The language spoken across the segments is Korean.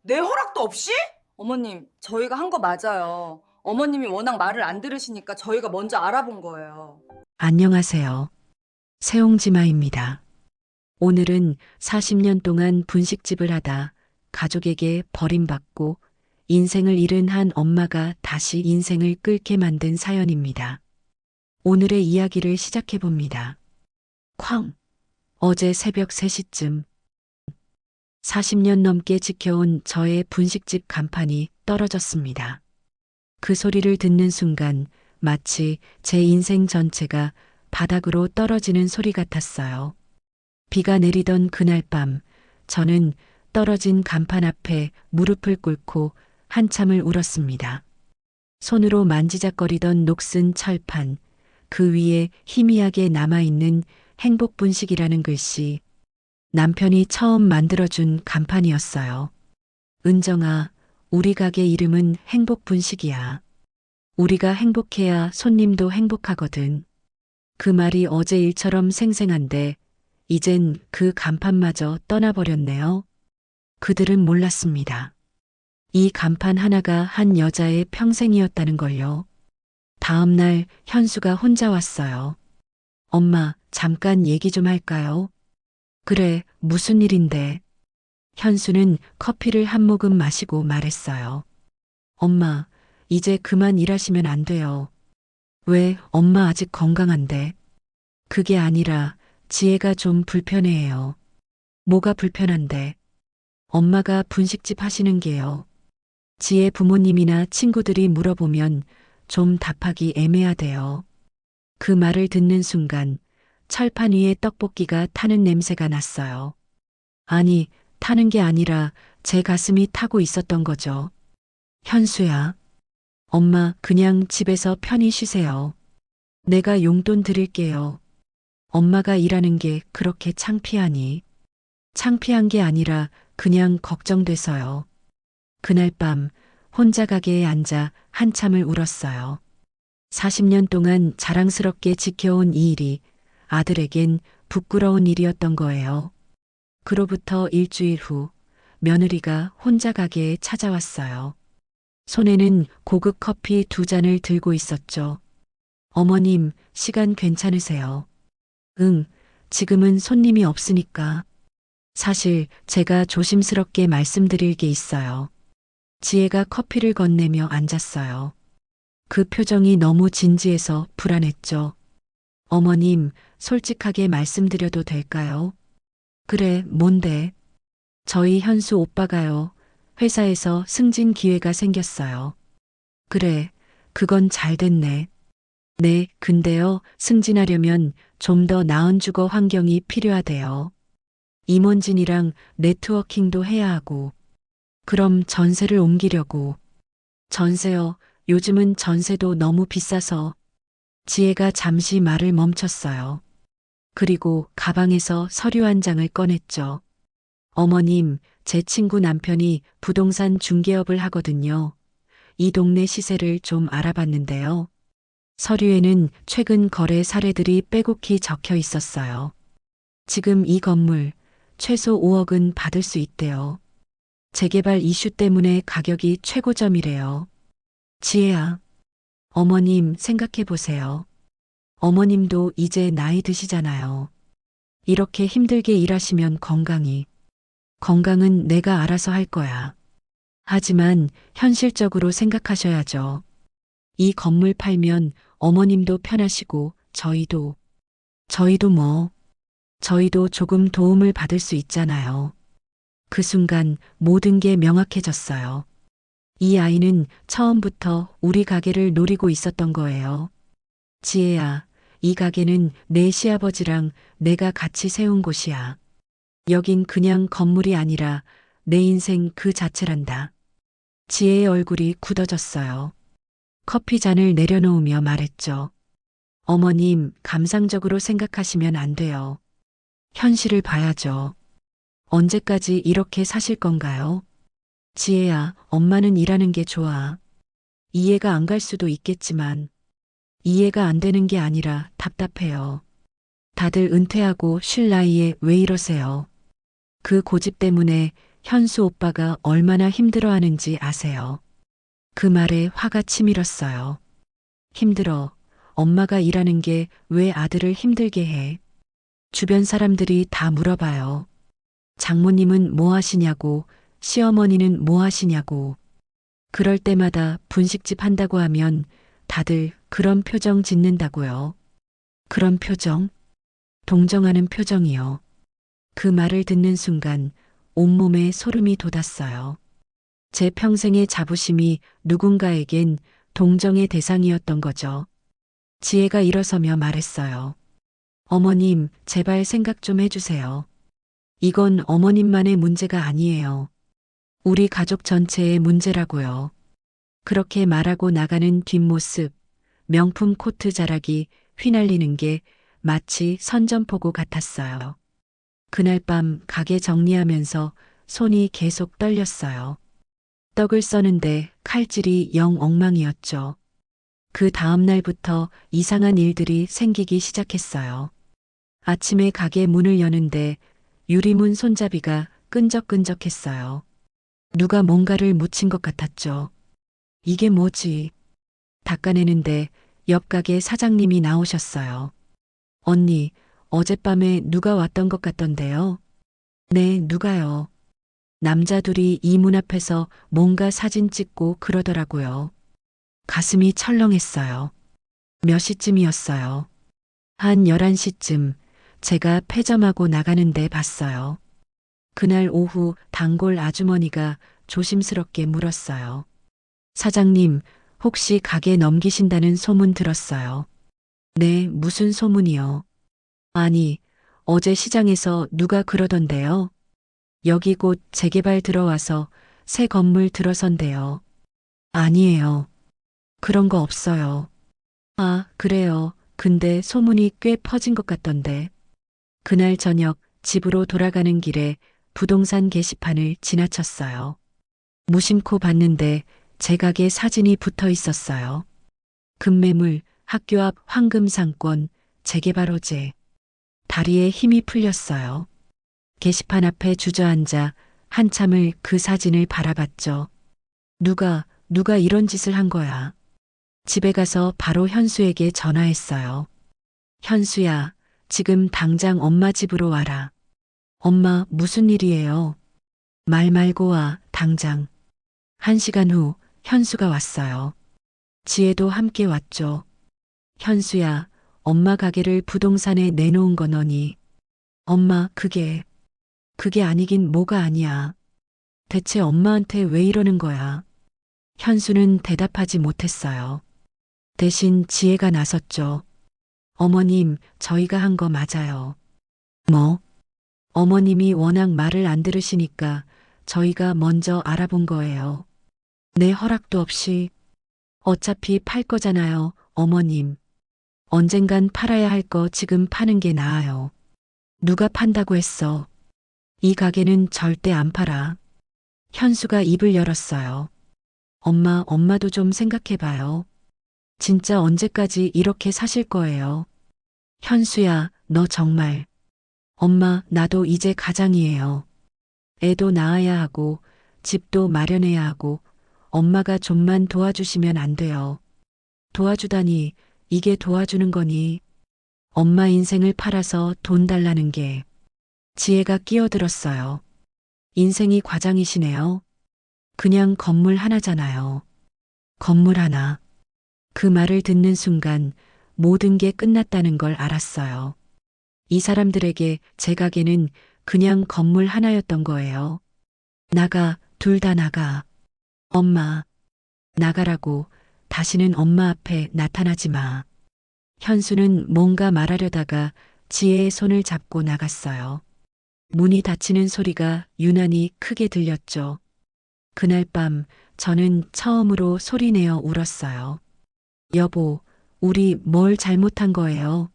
내 허락도 없이? 어머님, 저희가 한 거 맞아요. 어머님이 워낙 말을 안 들으시니까 저희가 먼저 알아본 거예요. 안녕하세요. 세옹지마입니다. 오늘은 40년 동안 분식집을 하다 가족에게 버림받고 인생을 잃은 한 엄마가 다시 인생을 끌게 만든 사연입니다. 오늘의 이야기를 시작해 봅니다. 쾅! 어제 새벽 3시쯤 40년 넘게 지켜온 저의 분식집 간판이 떨어졌습니다. 그 소리를 듣는 순간 마치 제 인생 전체가 바닥으로 떨어지는 소리 같았어요. 비가 내리던 그날 밤, 저는 떨어진 간판 앞에 무릎을 꿇고 한참을 울었습니다. 손으로 만지작거리던 녹슨 철판, 그 위에 희미하게 남아있는 행복분식이라는 글씨, 남편이 처음 만들어준 간판이었어요. 은정아, 우리 가게 이름은 행복분식이야. 우리가 행복해야 손님도 행복하거든. 그 말이 어제 일처럼 생생한데 이젠 그 간판마저 떠나버렸네요. 그들은 몰랐습니다. 이 간판 하나가 한 여자의 평생이었다는 걸요. 다음 날 현수가 혼자 왔어요. 엄마, 잠깐 얘기 좀 할까요? 그래, 무슨 일인데? 현수는 커피를 한 모금 마시고 말했어요. 엄마, 이제 그만 일하시면 안 돼요. 왜, 엄마 아직 건강한데? 그게 아니라 지혜가 좀 불편해해요. 뭐가 불편한데? 엄마가 분식집 하시는 게요. 지혜 부모님이나 친구들이 물어보면 좀 답하기 애매하대요. 그 말을 듣는 순간 철판 위에 떡볶이가 타는 냄새가 났어요. 아니, 타는 게 아니라 제 가슴이 타고 있었던 거죠. 현수야, 엄마 그냥 집에서 편히 쉬세요. 내가 용돈 드릴게요. 엄마가 일하는 게 그렇게 창피하니? 창피한 게 아니라 그냥 걱정돼서요. 그날 밤 혼자 가게에 앉아 한참을 울었어요. 40년 동안 자랑스럽게 지켜온 이 일이 아들에겐 부끄러운 일이었던 거예요. 그로부터 일주일 후 며느리가 혼자 가게에 찾아왔어요. 손에는 고급 커피 2잔을 들고 있었죠. 어머님, 시간 괜찮으세요? 응, 지금은 손님이 없으니까. 사실 제가 조심스럽게 말씀드릴 게 있어요. 지혜가 커피를 건네며 앉았어요. 그 표정이 너무 진지해서 불안했죠. 어머님, 솔직하게 말씀드려도 될까요? 그래, 뭔데? 저희 현수 오빠가요. 회사에서 승진 기회가 생겼어요. 그래, 그건 잘 됐네. 네, 근데요, 승진하려면 좀 더 나은 주거 환경이 필요하대요. 임원진이랑 네트워킹도 해야 하고, 그럼 전세를 옮기려고. 전세요, 요즘은 전세도 너무 비싸서. 지혜가 잠시 말을 멈췄어요. 그리고 가방에서 서류 한 장을 꺼냈죠. 어머님, 제 친구 남편이 부동산 중개업을 하거든요. 이 동네 시세를 좀 알아봤는데요. 서류에는 최근 거래 사례들이 빼곡히 적혀 있었어요. 지금 이 건물 최소 5억은 받을 수 있대요. 재개발 이슈 때문에 가격이 최고점이래요. 지혜야, 어머님 생각해 보세요. 어머님도 이제 나이 드시잖아요. 이렇게 힘들게 일하시면 건강은 내가 알아서 할 거야. 하지만 현실적으로 생각하셔야죠. 이 건물 팔면 어머님도 편하시고 저희도 뭐, 저희도 조금 도움을 받을 수 있잖아요. 그 순간 모든 게 명확해졌어요. 이 아이는 처음부터 우리 가게를 노리고 있었던 거예요. 지혜야, 이 가게는 내 시아버지랑 내가 같이 세운 곳이야. 여긴 그냥 건물이 아니라 내 인생 그 자체란다. 지혜의 얼굴이 굳어졌어요. 커피 잔을 내려놓으며 말했죠. 어머님, 감상적으로 생각하시면 안 돼요. 현실을 봐야죠. 언제까지 이렇게 사실 건가요? 지혜야, 엄마는 일하는 게 좋아. 이해가 안 갈 수도 있겠지만, 이해가 안 되는 게 아니라 답답해요. 다들 은퇴하고 쉴 나이에 왜 이러세요? 그 고집 때문에 현수 오빠가 얼마나 힘들어하는지 아세요? 그 말에 화가 치밀었어요. 힘들어. 엄마가 일하는 게 왜 아들을 힘들게 해? 주변 사람들이 다 물어봐요. 장모님은 뭐 하시냐고, 시어머니는 뭐 하시냐고. 그럴 때마다 분식집 한다고 하면 다들 그런 표정 짓는다고요. 그런 표정? 동정하는 표정이요. 그 말을 듣는 순간 온몸에 소름이 돋았어요. 제 평생의 자부심이 누군가에겐 동정의 대상이었던 거죠. 지혜가 일어서며 말했어요. 어머님, 제발 생각 좀 해주세요. 이건 어머님만의 문제가 아니에요. 우리 가족 전체의 문제라고요. 그렇게 말하고 나가는 뒷모습, 명품 코트 자락이 휘날리는 게 마치 선전포고 같았어요. 그날 밤 가게 정리하면서 손이 계속 떨렸어요. 떡을 써는데 칼질이 영 엉망이었죠. 그 다음 날부터 이상한 일들이 생기기 시작했어요. 아침에 가게 문을 여는데 유리문 손잡이가 끈적끈적했어요. 누가 뭔가를 묻힌 것 같았죠. 이게 뭐지? 닦아내는데 옆 가게 사장님이 나오셨어요. 언니, 어젯밤에 누가 왔던 것 같던데요? 네, 누가요? 남자 둘이 이 문 앞에서 뭔가 사진 찍고 그러더라고요. 가슴이 철렁했어요. 몇 시쯤이었어요? 한 11시쯤 제가 폐점하고 나가는데 봤어요. 그날 오후 단골 아주머니가 조심스럽게 물었어요. 사장님, 혹시 가게 넘기신다는 소문 들었어요. 네, 무슨 소문이요? 아니, 어제 시장에서 누가 그러던데요. 여기 곧 재개발 들어와서 새 건물 들어선대요. 아니에요. 그런 거 없어요. 아, 그래요. 근데 소문이 꽤 퍼진 것 같던데. 그날 저녁 집으로 돌아가는 길에 부동산 게시판을 지나쳤어요. 무심코 봤는데 제 가게 사진이 붙어 있었어요. 급매물, 학교 앞 황금 상권, 재개발 호재. 다리에 힘이 풀렸어요. 게시판 앞에 주저앉아 한참을 그 사진을 바라봤죠. 누가 이런 짓을 한 거야. 집에 가서 바로 현수에게 전화했어요. 현수야, 지금 당장 엄마 집으로 와라. 엄마, 무슨 일이에요? 말 말고 와, 당장. 1시간 후 현수가 왔어요. 지혜도 함께 왔죠. 현수야, 엄마 가게를 부동산에 내놓은 거 너니? 엄마, 그게 아니긴 뭐가 아니야. 대체 엄마한테 왜 이러는 거야? 현수는 대답하지 못했어요. 대신 지혜가 나섰죠. 어머님, 저희가 한 거 맞아요. 뭐? 어머님이 워낙 말을 안 들으시니까 저희가 먼저 알아본 거예요. 내 허락도 없이. 어차피 팔 거잖아요, 어머님. 언젠간 팔아야 할 거 지금 파는 게 나아요. 누가 판다고 했어. 이 가게는 절대 안 팔아. 현수가 입을 열었어요. 엄마도 좀 생각해봐요. 진짜 언제까지 이렇게 사실 거예요? 현수야, 너 정말. 엄마, 나도 이제 가장이에요. 애도 낳아야 하고, 집도 마련해야 하고, 엄마가 좀만 도와주시면 안 돼요. 도와주다니, 이게 도와주는 거니? 엄마 인생을 팔아서 돈 달라는 게. 지혜가 끼어들었어요. 인생이 과장이시네요. 그냥 건물 하나잖아요. 건물 하나. 그 말을 듣는 순간 모든 게 끝났다는 걸 알았어요. 이 사람들에게 제 가게는 그냥 건물 하나였던 거예요. 나가, 둘 다 나가. 엄마, 나가라고. 다시는 엄마 앞에 나타나지 마. 현수는 뭔가 말하려다가 지혜의 손을 잡고 나갔어요. 문이 닫히는 소리가 유난히 크게 들렸죠. 그날 밤 저는 처음으로 소리내어 울었어요. 여보, 우리 뭘 잘못한 거예요?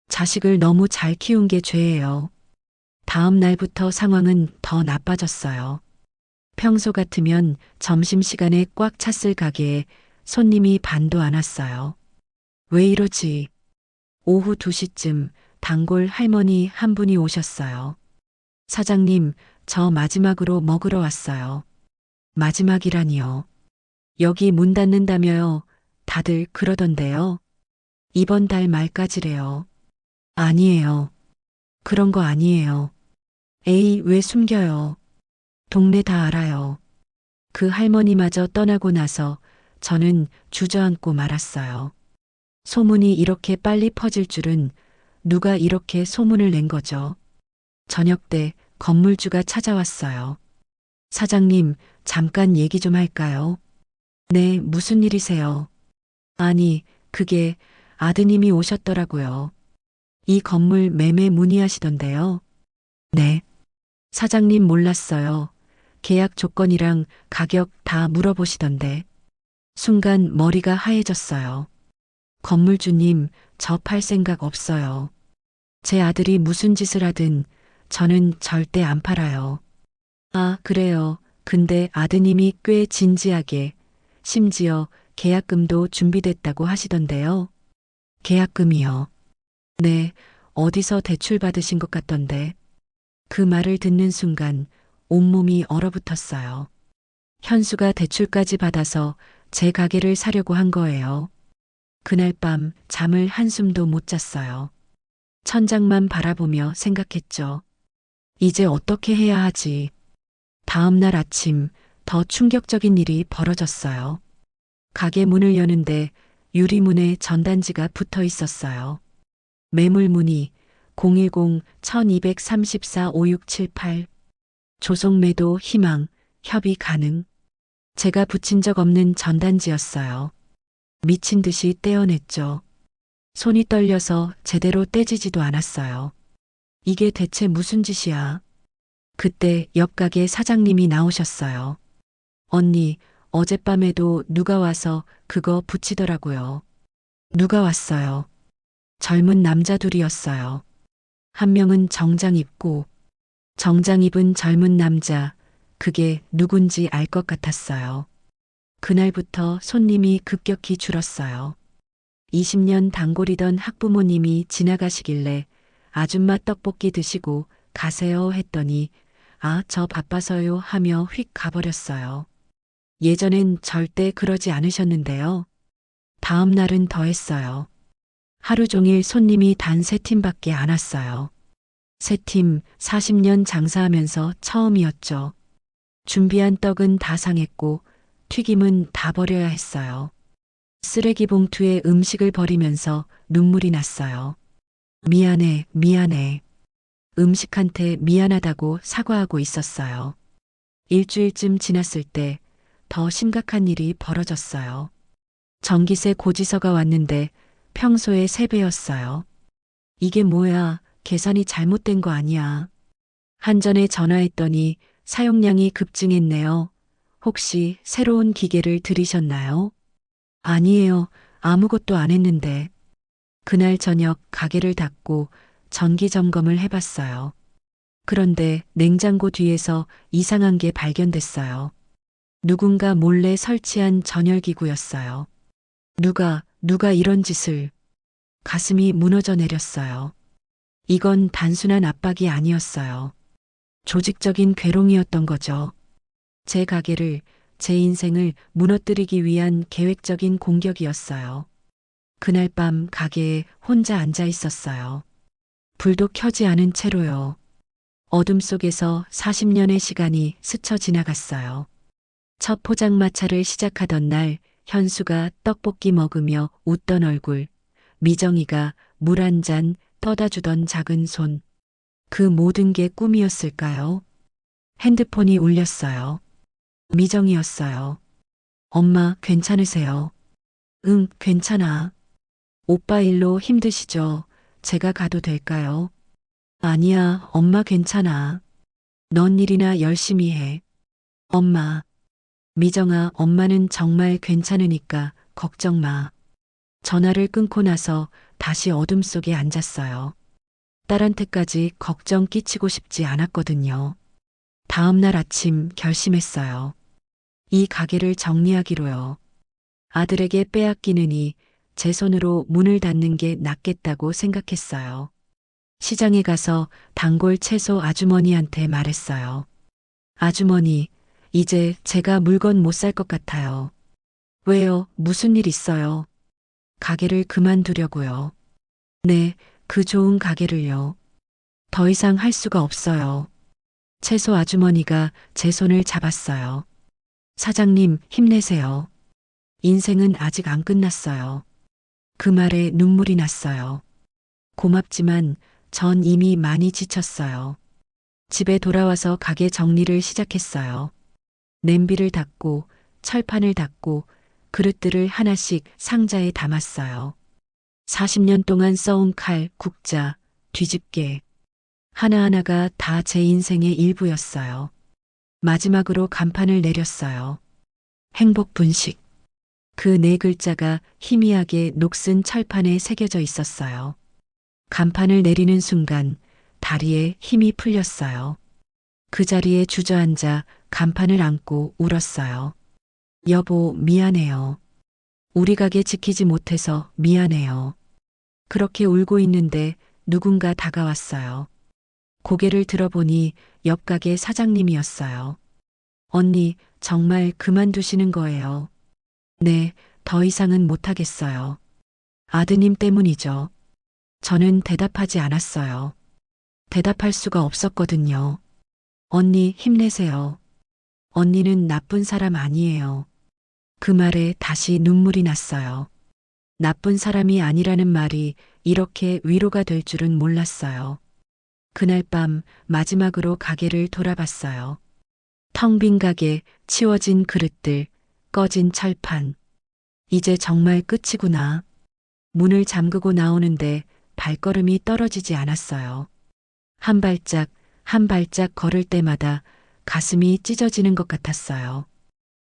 자식을 너무 잘 키운 게 죄예요. 다음 날부터 상황은 더 나빠졌어요. 평소 같으면 점심시간에 꽉 찼을 가게에 손님이 반도 안 왔어요. 왜 이러지? 오후 2시쯤 단골 할머니 한 분이 오셨어요. 사장님, 저 마지막으로 먹으러 왔어요. 마지막이라니요. 여기 문 닫는다며요. 다들 그러던데요. 이번 달 말까지래요. 아니에요. 그런 거 아니에요. 에이, 왜 숨겨요? 동네 다 알아요. 그 할머니마저 떠나고 나서 저는 주저앉고 말았어요. 소문이 이렇게 빨리 퍼질 줄은 누가 이렇게 소문을 낸 거죠. 저녁 때 건물주가 찾아왔어요. 사장님, 잠깐 얘기 좀 할까요? 네, 무슨 일이세요? 아니, 그게 아드님이 오셨더라고요. 이 건물 매매 문의하시던데요. 네. 사장님 몰랐어요. 계약 조건이랑 가격 다 물어보시던데. 순간 머리가 하얘졌어요. 건물주님, 저 팔 생각 없어요. 제 아들이 무슨 짓을 하든 저는 절대 안 팔아요. 아, 그래요. 근데 아드님이 꽤 진지하게, 심지어 계약금도 준비됐다고 하시던데요. 계약금이요. 네, 어디서 대출 받으신 것 같던데. 그 말을 듣는 순간 온몸이 얼어붙었어요. 현수가 대출까지 받아서 제 가게를 사려고 한 거예요. 그날 밤 잠을 한숨도 못 잤어요. 천장만 바라보며 생각했죠. 이제 어떻게 해야 하지? 다음 날 아침 더 충격적인 일이 벌어졌어요. 가게 문을 여는데 유리문에 전단지가 붙어 있었어요. 매물 문의 010-1234-5678 조속 매도 희망 협의 가능. 제가 붙인 적 없는 전단지였어요. 미친 듯이 떼어냈죠. 손이 떨려서 제대로 떼지지도 않았어요. 이게 대체 무슨 짓이야? 그때 옆 가게 사장님이 나오셨어요. 언니, 어젯밤에도 누가 와서 그거 붙이더라고요. 누가 왔어요? 젊은 남자 둘이었어요. 한 명은 정장 입고, 정장 입은 젊은 남자, 그게 누군지 알 것 같았어요. 그날부터 손님이 급격히 줄었어요. 20년 단골이던 학부모님이 지나가시길래 아줌마 떡볶이 드시고 가세요 했더니 아, 저 바빠서요 하며 휙 가버렸어요. 예전엔 절대 그러지 않으셨는데요. 다음 날은 더했어요. 하루 종일 손님이 단 3팀밖에 안 왔어요. 3팀 40년 장사하면서 처음이었죠. 준비한 떡은 다 상했고 튀김은 다 버려야 했어요. 쓰레기 봉투에 음식을 버리면서 눈물이 났어요. 미안해, 미안해. 음식한테 미안하다고 사과하고 있었어요. 일주일쯤 지났을 때 더 심각한 일이 벌어졌어요. 전기세 고지서가 왔는데 평소에 3배였어요. 이게 뭐야, 계산이 잘못된 거 아니야. 한전에 전화했더니 사용량이 급증했네요. 혹시 새로운 기계를 들이셨나요? 아니에요. 아무것도 안 했는데. 그날 저녁 가게를 닫고 전기 점검을 해봤어요. 그런데 냉장고 뒤에서 이상한 게 발견됐어요. 누군가 몰래 설치한 전열기구였어요. 누가 이런 짓을. 가슴이 무너져 내렸어요. 이건 단순한 압박이 아니었어요. 조직적인 괴롱이었던 거죠. 제 가게를, 제 인생을 무너뜨리기 위한 계획적인 공격이었어요. 그날 밤 가게에 혼자 앉아 있었어요. 불도 켜지 않은 채로요. 어둠 속에서 40년의 시간이 스쳐 지나갔어요. 첫 포장마차를 시작하던 날 현수가 떡볶이 먹으며 웃던 얼굴, 미정이가 물 한 잔 떠다 주던 작은 손. 그 모든 게 꿈이었을까요? 핸드폰이 울렸어요. 미정이었어요. 엄마, 괜찮으세요? 응, 괜찮아. 오빠 일로 힘드시죠? 제가 가도 될까요? 아니야, 엄마 괜찮아. 넌 일이나 열심히 해. 엄마. 미정아, 엄마는 정말 괜찮으니까 걱정 마. 전화를 끊고 나서 다시 어둠 속에 앉았어요. 딸한테까지 걱정 끼치고 싶지 않았거든요. 다음 날 아침 결심했어요. 이 가게를 정리하기로요. 아들에게 빼앗기느니 제 손으로 문을 닫는 게 낫겠다고 생각했어요. 시장에 가서 단골 채소 아주머니한테 말했어요. 아주머니, 이제 제가 물건 못 살 것 같아요. 왜요? 무슨 일 있어요? 가게를 그만두려고요. 네, 그 좋은 가게를요. 더 이상 할 수가 없어요. 채소 아주머니가 제 손을 잡았어요. 사장님, 힘내세요. 인생은 아직 안 끝났어요. 그 말에 눈물이 났어요. 고맙지만 전 이미 많이 지쳤어요. 집에 돌아와서 가게 정리를 시작했어요. 냄비를 닦고 철판을 닦고 그릇들을 하나씩 상자에 담았어요. 40년 동안 써온 칼, 국자, 뒤집개. 하나하나가 다 제 인생의 일부였어요. 마지막으로 간판을 내렸어요. 행복 분식. 그 네 글자가 희미하게 녹슨 철판에 새겨져 있었어요. 간판을 내리는 순간 다리에 힘이 풀렸어요. 그 자리에 주저앉아 간판을 안고 울었어요. 여보, 미안해요. 우리 가게 지키지 못해서 미안해요. 그렇게 울고 있는데 누군가 다가왔어요. 고개를 들어보니 옆 가게 사장님이었어요. 언니, 정말 그만두시는 거예요. 네, 더 이상은 못하겠어요. 아드님 때문이죠. 저는 대답하지 않았어요. 대답할 수가 없었거든요. 언니, 힘내세요. 언니는 나쁜 사람 아니에요. 그 말에 다시 눈물이 났어요. 나쁜 사람이 아니라는 말이 이렇게 위로가 될 줄은 몰랐어요. 그날 밤 마지막으로 가게를 돌아봤어요. 텅 빈 가게, 치워진 그릇들, 꺼진 철판. 이제 정말 끝이구나. 문을 잠그고 나오는데 발걸음이 떨어지지 않았어요. 한 발짝, 한 발짝 걸을 때마다 가슴이 찢어지는 것 같았어요.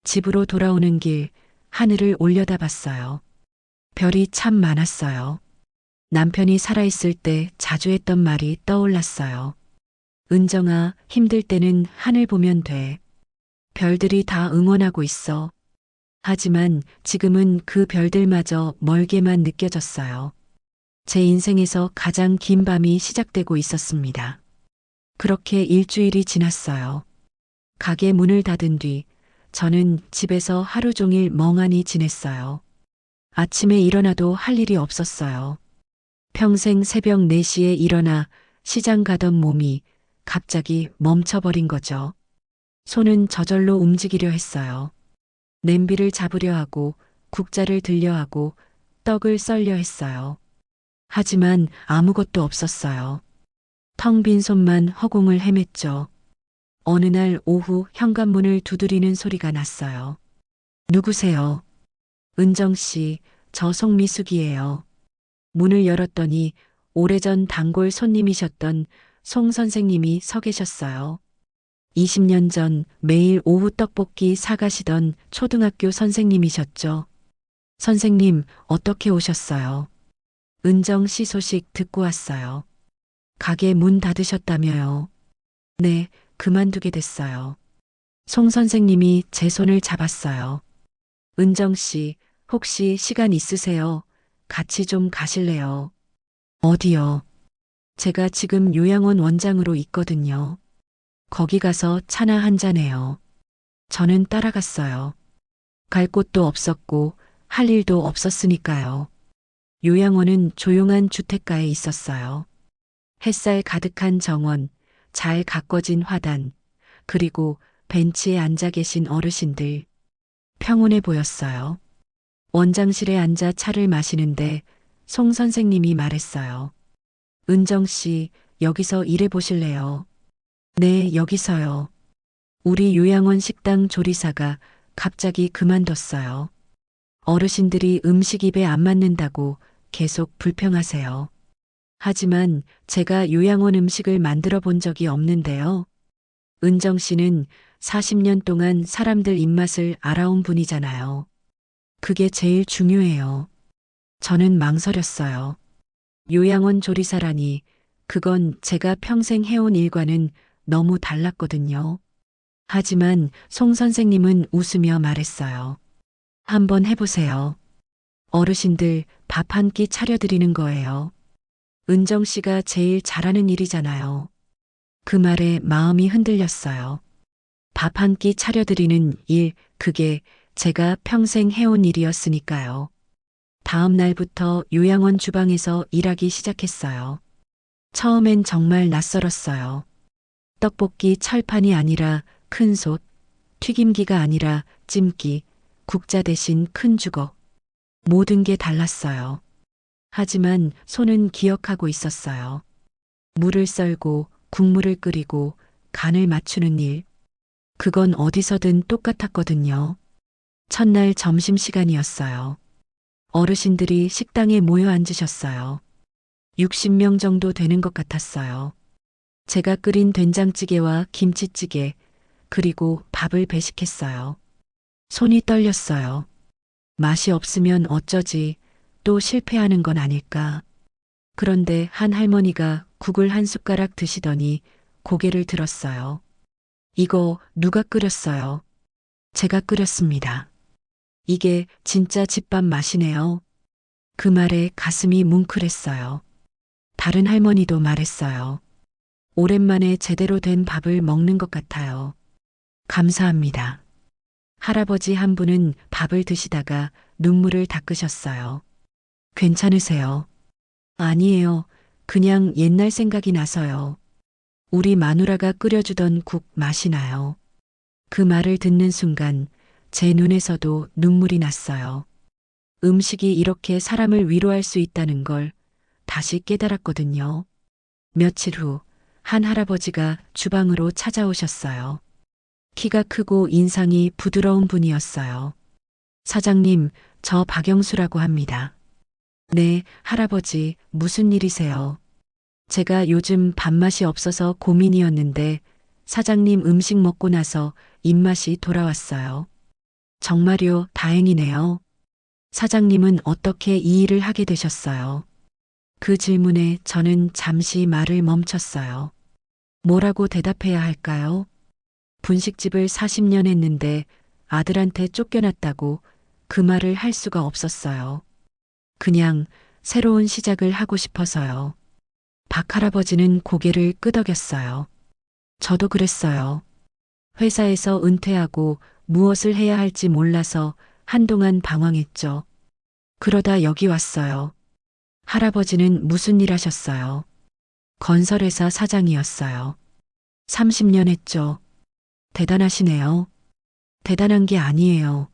집으로 돌아오는 길, 하늘을 올려다봤어요. 별이 참 많았어요. 남편이 살아있을 때 자주 했던 말이 떠올랐어요. 은정아, 힘들 때는 하늘 보면 돼. 별들이 다 응원하고 있어. 하지만 지금은 그 별들마저 멀게만 느껴졌어요. 제 인생에서 가장 긴 밤이 시작되고 있었습니다. 그렇게 일주일이 지났어요. 가게 문을 닫은 뒤 저는 집에서 하루 종일 멍하니 지냈어요. 아침에 일어나도 할 일이 없었어요. 평생 새벽 4시에 일어나 시장 가던 몸이 갑자기 멈춰버린 거죠. 손은 저절로 움직이려 했어요. 냄비를 잡으려 하고 국자를 들려 하고 떡을 썰려 했어요. 하지만 아무것도 없었어요. 텅 빈 손만 허공을 헤맸죠. 어느 날 오후 현관문을 두드리는 소리가 났어요. 누구세요? 은정 씨, 저 송미숙이에요. 문을 열었더니 오래전 단골 손님이셨던 송 선생님이 서 계셨어요. 20년 전 매일 오후 떡볶이 사가시던 초등학교 선생님이셨죠. 선생님, 어떻게 오셨어요? 은정 씨 소식 듣고 왔어요. 가게 문 닫으셨다며요. 네, 그만두게 됐어요. 송 선생님이 제 손을 잡았어요. 은정 씨, 혹시 시간 있으세요? 같이 좀 가실래요? 어디요? 제가 지금 요양원 원장으로 있거든요. 거기 가서 차나 한잔 해요. 저는 따라갔어요. 갈 곳도 없었고 할 일도 없었으니까요. 요양원은 조용한 주택가에 있었어요. 햇살 가득한 정원, 잘 가꿔진 화단, 그리고 벤치에 앉아 계신 어르신들. 평온해 보였어요. 원장실에 앉아 차를 마시는데 송 선생님이 말했어요. 은정 씨, 여기서 일해 보실래요? 네, 여기서요. 우리 요양원 식당 조리사가 갑자기 그만뒀어요. 어르신들이 음식 입에 안 맞는다고 계속 불평하세요. 하지만 제가 요양원 음식을 만들어 본 적이 없는데요. 은정 씨는 40년 동안 사람들 입맛을 알아온 분이잖아요. 그게 제일 중요해요. 저는 망설였어요. 요양원 조리사라니, 그건 제가 평생 해온 일과는 너무 달랐거든요. 하지만 송 선생님은 웃으며 말했어요. 한번 해보세요. 어르신들 밥 한 끼 차려드리는 거예요. 은정 씨가 제일 잘하는 일이잖아요. 그 말에 마음이 흔들렸어요. 밥 한 끼 차려드리는 일, 그게 제가 평생 해온 일이었으니까요. 다음 날부터 요양원 주방에서 일하기 시작했어요. 처음엔 정말 낯설었어요. 떡볶이 철판이 아니라 큰 솥, 튀김기가 아니라 찜기, 국자 대신 큰 주걱. 모든 게 달랐어요. 하지만 손은 기억하고 있었어요. 물을 썰고 국물을 끓이고 간을 맞추는 일. 그건 어디서든 똑같았거든요. 첫날 점심시간이었어요. 어르신들이 식당에 모여 앉으셨어요. 60명 정도 되는 것 같았어요. 제가 끓인 된장찌개와 김치찌개, 그리고 밥을 배식했어요. 손이 떨렸어요. 맛이 없으면 어쩌지, 또 실패하는 건 아닐까. 그런데 한 할머니가 국을 한 숟가락 드시더니 고개를 들었어요. 이거 누가 끓였어요? 제가 끓였습니다. 이게 진짜 집밥 맛이네요. 그 말에 가슴이 뭉클했어요. 다른 할머니도 말했어요. 오랜만에 제대로 된 밥을 먹는 것 같아요. 감사합니다. 할아버지 한 분은 밥을 드시다가 눈물을 닦으셨어요. 괜찮으세요? 아니에요. 그냥 옛날 생각이 나서요. 우리 마누라가 끓여주던 국 맛이 나요. 그 말을 듣는 순간 제 눈에서도 눈물이 났어요. 음식이 이렇게 사람을 위로할 수 있다는 걸 다시 깨달았거든요. 며칠 후 한 할아버지가 주방으로 찾아오셨어요. 키가 크고 인상이 부드러운 분이었어요. 사장님, 저 박영수라고 합니다. 네, 할아버지, 무슨 일이세요? 제가 요즘 밥맛이 없어서 고민이었는데 사장님 음식 먹고 나서 입맛이 돌아왔어요. 정말요, 다행이네요. 사장님은 어떻게 이 일을 하게 되셨어요? 그 질문에 저는 잠시 말을 멈췄어요. 뭐라고 대답해야 할까요? 분식집을 40년 했는데 아들한테 쫓겨났다고 그 말을 할 수가 없었어요. 그냥 새로운 시작을 하고 싶어서요. 박 할아버지는 고개를 끄덕였어요. 저도 그랬어요. 회사에서 은퇴하고 무엇을 해야 할지 몰라서 한동안 방황했죠. 그러다 여기 왔어요. 할아버지는 무슨 일 하셨어요? 건설회사 사장이었어요. 30년 했죠. 대단하시네요. 대단한 게 아니에요.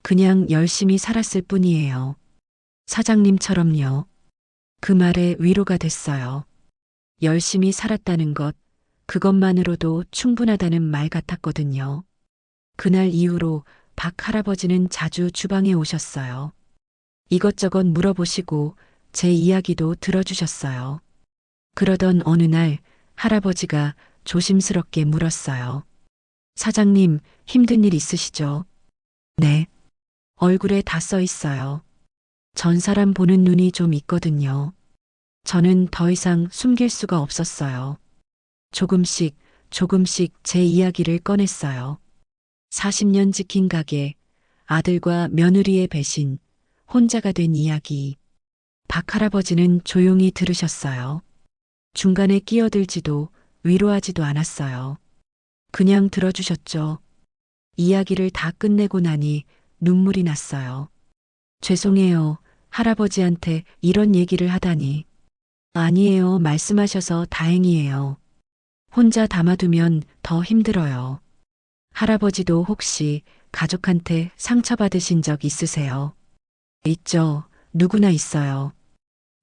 그냥 열심히 살았을 뿐이에요. 사장님처럼요. 그 말에 위로가 됐어요. 열심히 살았다는 것, 그것만으로도 충분하다는 말 같았거든요. 그날 이후로 박 할아버지는 자주 주방에 오셨어요. 이것저것 물어보시고 제 이야기도 들어주셨어요. 그러던 어느 날 할아버지가 조심스럽게 물었어요. 사장님, 힘든 일 있으시죠? 네. 얼굴에 다 써 있어요. 전 사람 보는 눈이 좀 있거든요. 저는 더 이상 숨길 수가 없었어요. 조금씩, 조금씩 제 이야기를 꺼냈어요. 40년 지킨 가게, 아들과 며느리의 배신, 혼자가 된 이야기. 박 할아버지는 조용히 들으셨어요. 중간에 끼어들지도 위로하지도 않았어요. 그냥 들어주셨죠. 이야기를 다 끝내고 나니 눈물이 났어요. 죄송해요. 할아버지한테 이런 얘기를 하다니. 아니에요. 말씀하셔서 다행이에요. 혼자 담아두면 더 힘들어요. 할아버지도 혹시 가족한테 상처받으신 적 있으세요? 있죠. 누구나 있어요.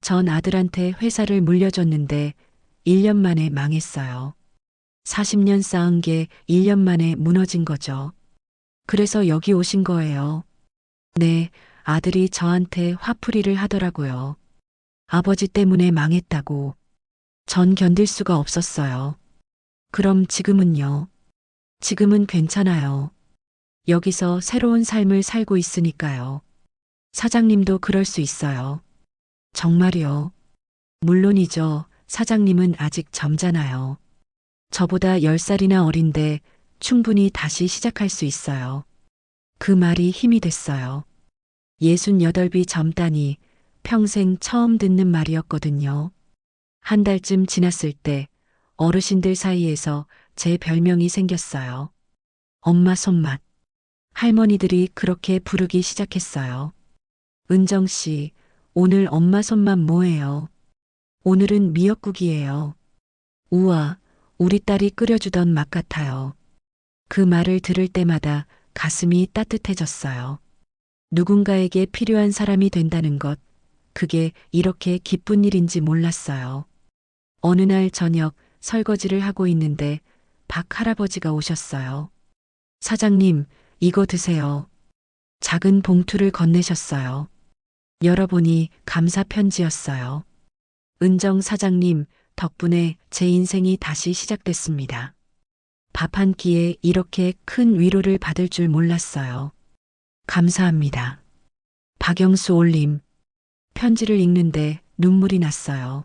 전 아들한테 회사를 물려줬는데 1년 만에 망했어요. 40년 쌓은 게 1년 만에 무너진 거죠. 그래서 여기 오신 거예요. 네, 아들이 저한테 화풀이를 하더라고요. 아버지 때문에 망했다고. 전 견딜 수가 없었어요. 그럼 지금은요? 지금은 괜찮아요. 여기서 새로운 삶을 살고 있으니까요. 사장님도 그럴 수 있어요. 정말요? 물론이죠. 사장님은 아직 젊잖아요. 저보다 10살이나 어린데 충분히 다시 시작할 수 있어요. 그 말이 힘이 됐어요. 68이 젊다니 평생 처음 듣는 말이었거든요. 한 달쯤 지났을 때 어르신들 사이에서 제 별명이 생겼어요. 엄마 손맛. 할머니들이 그렇게 부르기 시작했어요. 은정 씨, 오늘 엄마 손맛 뭐예요? 오늘은 미역국이에요. 우와, 우리 딸이 끓여주던 맛 같아요. 그 말을 들을 때마다 가슴이 따뜻해졌어요. 누군가에게 필요한 사람이 된다는 것, 그게 이렇게 기쁜 일인지 몰랐어요. 어느 날 저녁 설거지를 하고 있는데 박 할아버지가 오셨어요. 사장님, 이거 드세요. 작은 봉투를 건네셨어요. 열어보니 감사 편지였어요. 은정 사장님, 덕분에 제 인생이 다시 시작됐습니다. 밥 한 끼에 이렇게 큰 위로를 받을 줄 몰랐어요. 감사합니다. 박영수 올림. 편지를 읽는데 눈물이 났어요.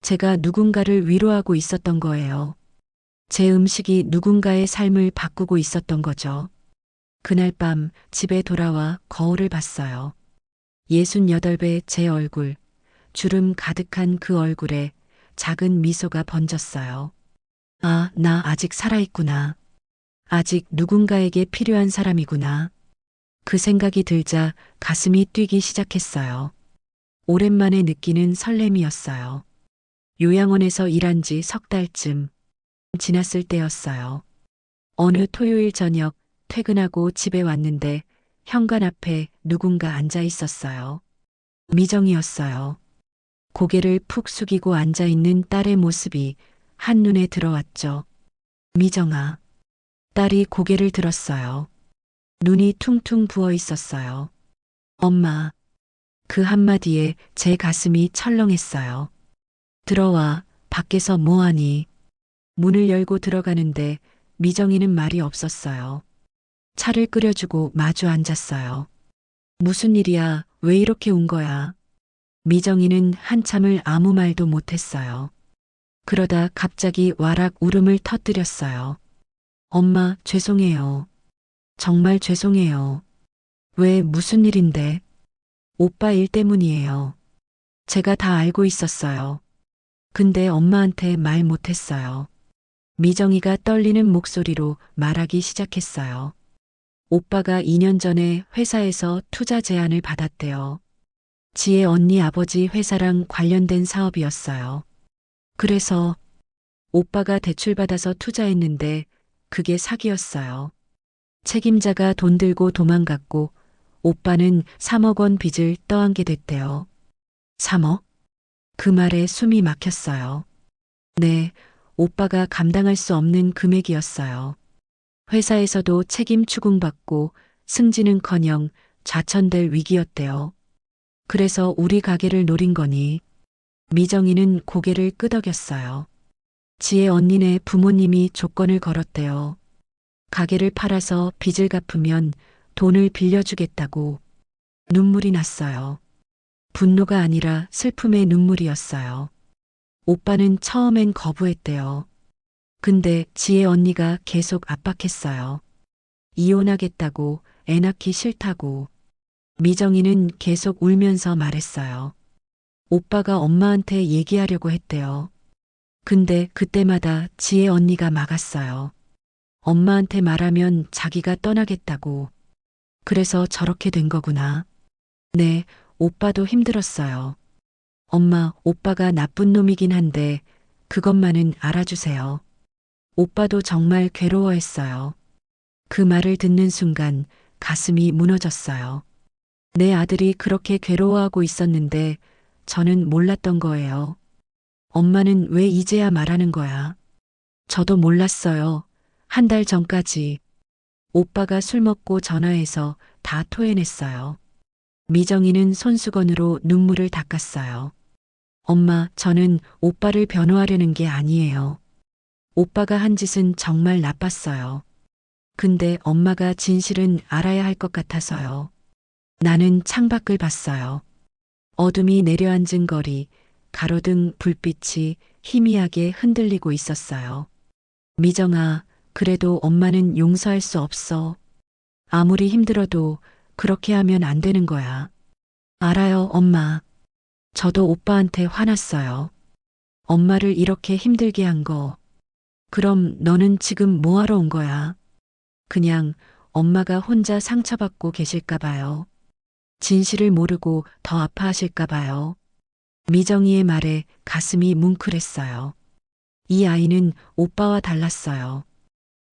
제가 누군가를 위로하고 있었던 거예요. 제 음식이 누군가의 삶을 바꾸고 있었던 거죠. 그날 밤 집에 돌아와 거울을 봤어요. 68배 제 얼굴, 주름 가득한 그 얼굴에 작은 미소가 번졌어요. 아, 나 아직 살아있구나. 아직 누군가에게 필요한 사람이구나. 그 생각이 들자 가슴이 뛰기 시작했어요. 오랜만에 느끼는 설렘이었어요. 요양원에서 일한 지 석 달쯤 지났을 때였어요. 어느 토요일 저녁 퇴근하고 집에 왔는데 현관 앞에 누군가 앉아 있었어요. 미정이었어요. 고개를 푹 숙이고 앉아 있는 딸의 모습이 한눈에 들어왔죠. 미정아. 딸이 고개를 들었어요. 눈이 퉁퉁 부어 있었어요. 엄마. 그 한마디에 제 가슴이 철렁했어요. 들어와, 밖에서 뭐하니? 문을 열고 들어가는데 미정이는 말이 없었어요. 차를 끓여주고 마주 앉았어요. 무슨 일이야? 왜 이렇게 운 거야? 미정이는 한참을 아무 말도 못했어요. 그러다 갑자기 와락 울음을 터뜨렸어요. 엄마, 죄송해요. 정말 죄송해요. 왜 무슨 일인데? 오빠 일 때문이에요. 제가 다 알고 있었어요. 근데 엄마한테 말 못했어요. 미정이가 떨리는 목소리로 말하기 시작했어요. 오빠가 2년 전에 회사에서 투자 제안을 받았대요. 지혜 언니 아버지 회사랑 관련된 사업이었어요. 그래서 오빠가 대출받아서 투자했는데 그게 사기였어요. 책임자가 돈 들고 도망갔고 오빠는 3억 원 빚을 떠안게 됐대요. 3억? 그 말에 숨이 막혔어요. 네, 오빠가 감당할 수 없는 금액이었어요. 회사에서도 책임 추궁받고 승진은커녕 좌천될 위기였대요. 그래서 우리 가게를 노린 거니. 미정이는 고개를 끄덕였어요. 지혜 언니네 부모님이 조건을 걸었대요. 가게를 팔아서 빚을 갚으면 돈을 빌려주겠다고. 눈물이 났어요. 분노가 아니라 슬픔의 눈물이었어요. 오빠는 처음엔 거부했대요. 근데 지혜 언니가 계속 압박했어요. 이혼하겠다고, 애 낳기 싫다고. 미정이는 계속 울면서 말했어요. 오빠가 엄마한테 얘기하려고 했대요. 근데 그때마다 지혜 언니가 막았어요. 엄마한테 말하면 자기가 떠나겠다고. 그래서 저렇게 된 거구나. 네, 오빠도 힘들었어요. 엄마, 오빠가 나쁜 놈이긴 한데 그것만은 알아주세요. 오빠도 정말 괴로워했어요. 그 말을 듣는 순간 가슴이 무너졌어요. 내 아들이 그렇게 괴로워하고 있었는데 저는 몰랐던 거예요. 엄마는 왜 이제야 말하는 거야? 저도 몰랐어요. 한 달 전까지. 오빠가 술 먹고 전화해서 다 토해냈어요. 미정이는 손수건으로 눈물을 닦았어요. 엄마, 저는 오빠를 변호하려는 게 아니에요. 오빠가 한 짓은 정말 나빴어요. 근데 엄마가 진실은 알아야 할 것 같아서요. 나는 창밖을 봤어요. 어둠이 내려앉은 거리, 가로등 불빛이 희미하게 흔들리고 있었어요. 미정아, 그래도 엄마는 용서할 수 없어. 아무리 힘들어도 그렇게 하면 안 되는 거야. 알아요, 엄마. 저도 오빠한테 화났어요. 엄마를 이렇게 힘들게 한 거. 그럼 너는 지금 뭐 하러 온 거야? 그냥 엄마가 혼자 상처받고 계실까 봐요. 진실을 모르고 더 아파하실까 봐요. 미정이의 말에 가슴이 뭉클했어요. 이 아이는 오빠와 달랐어요.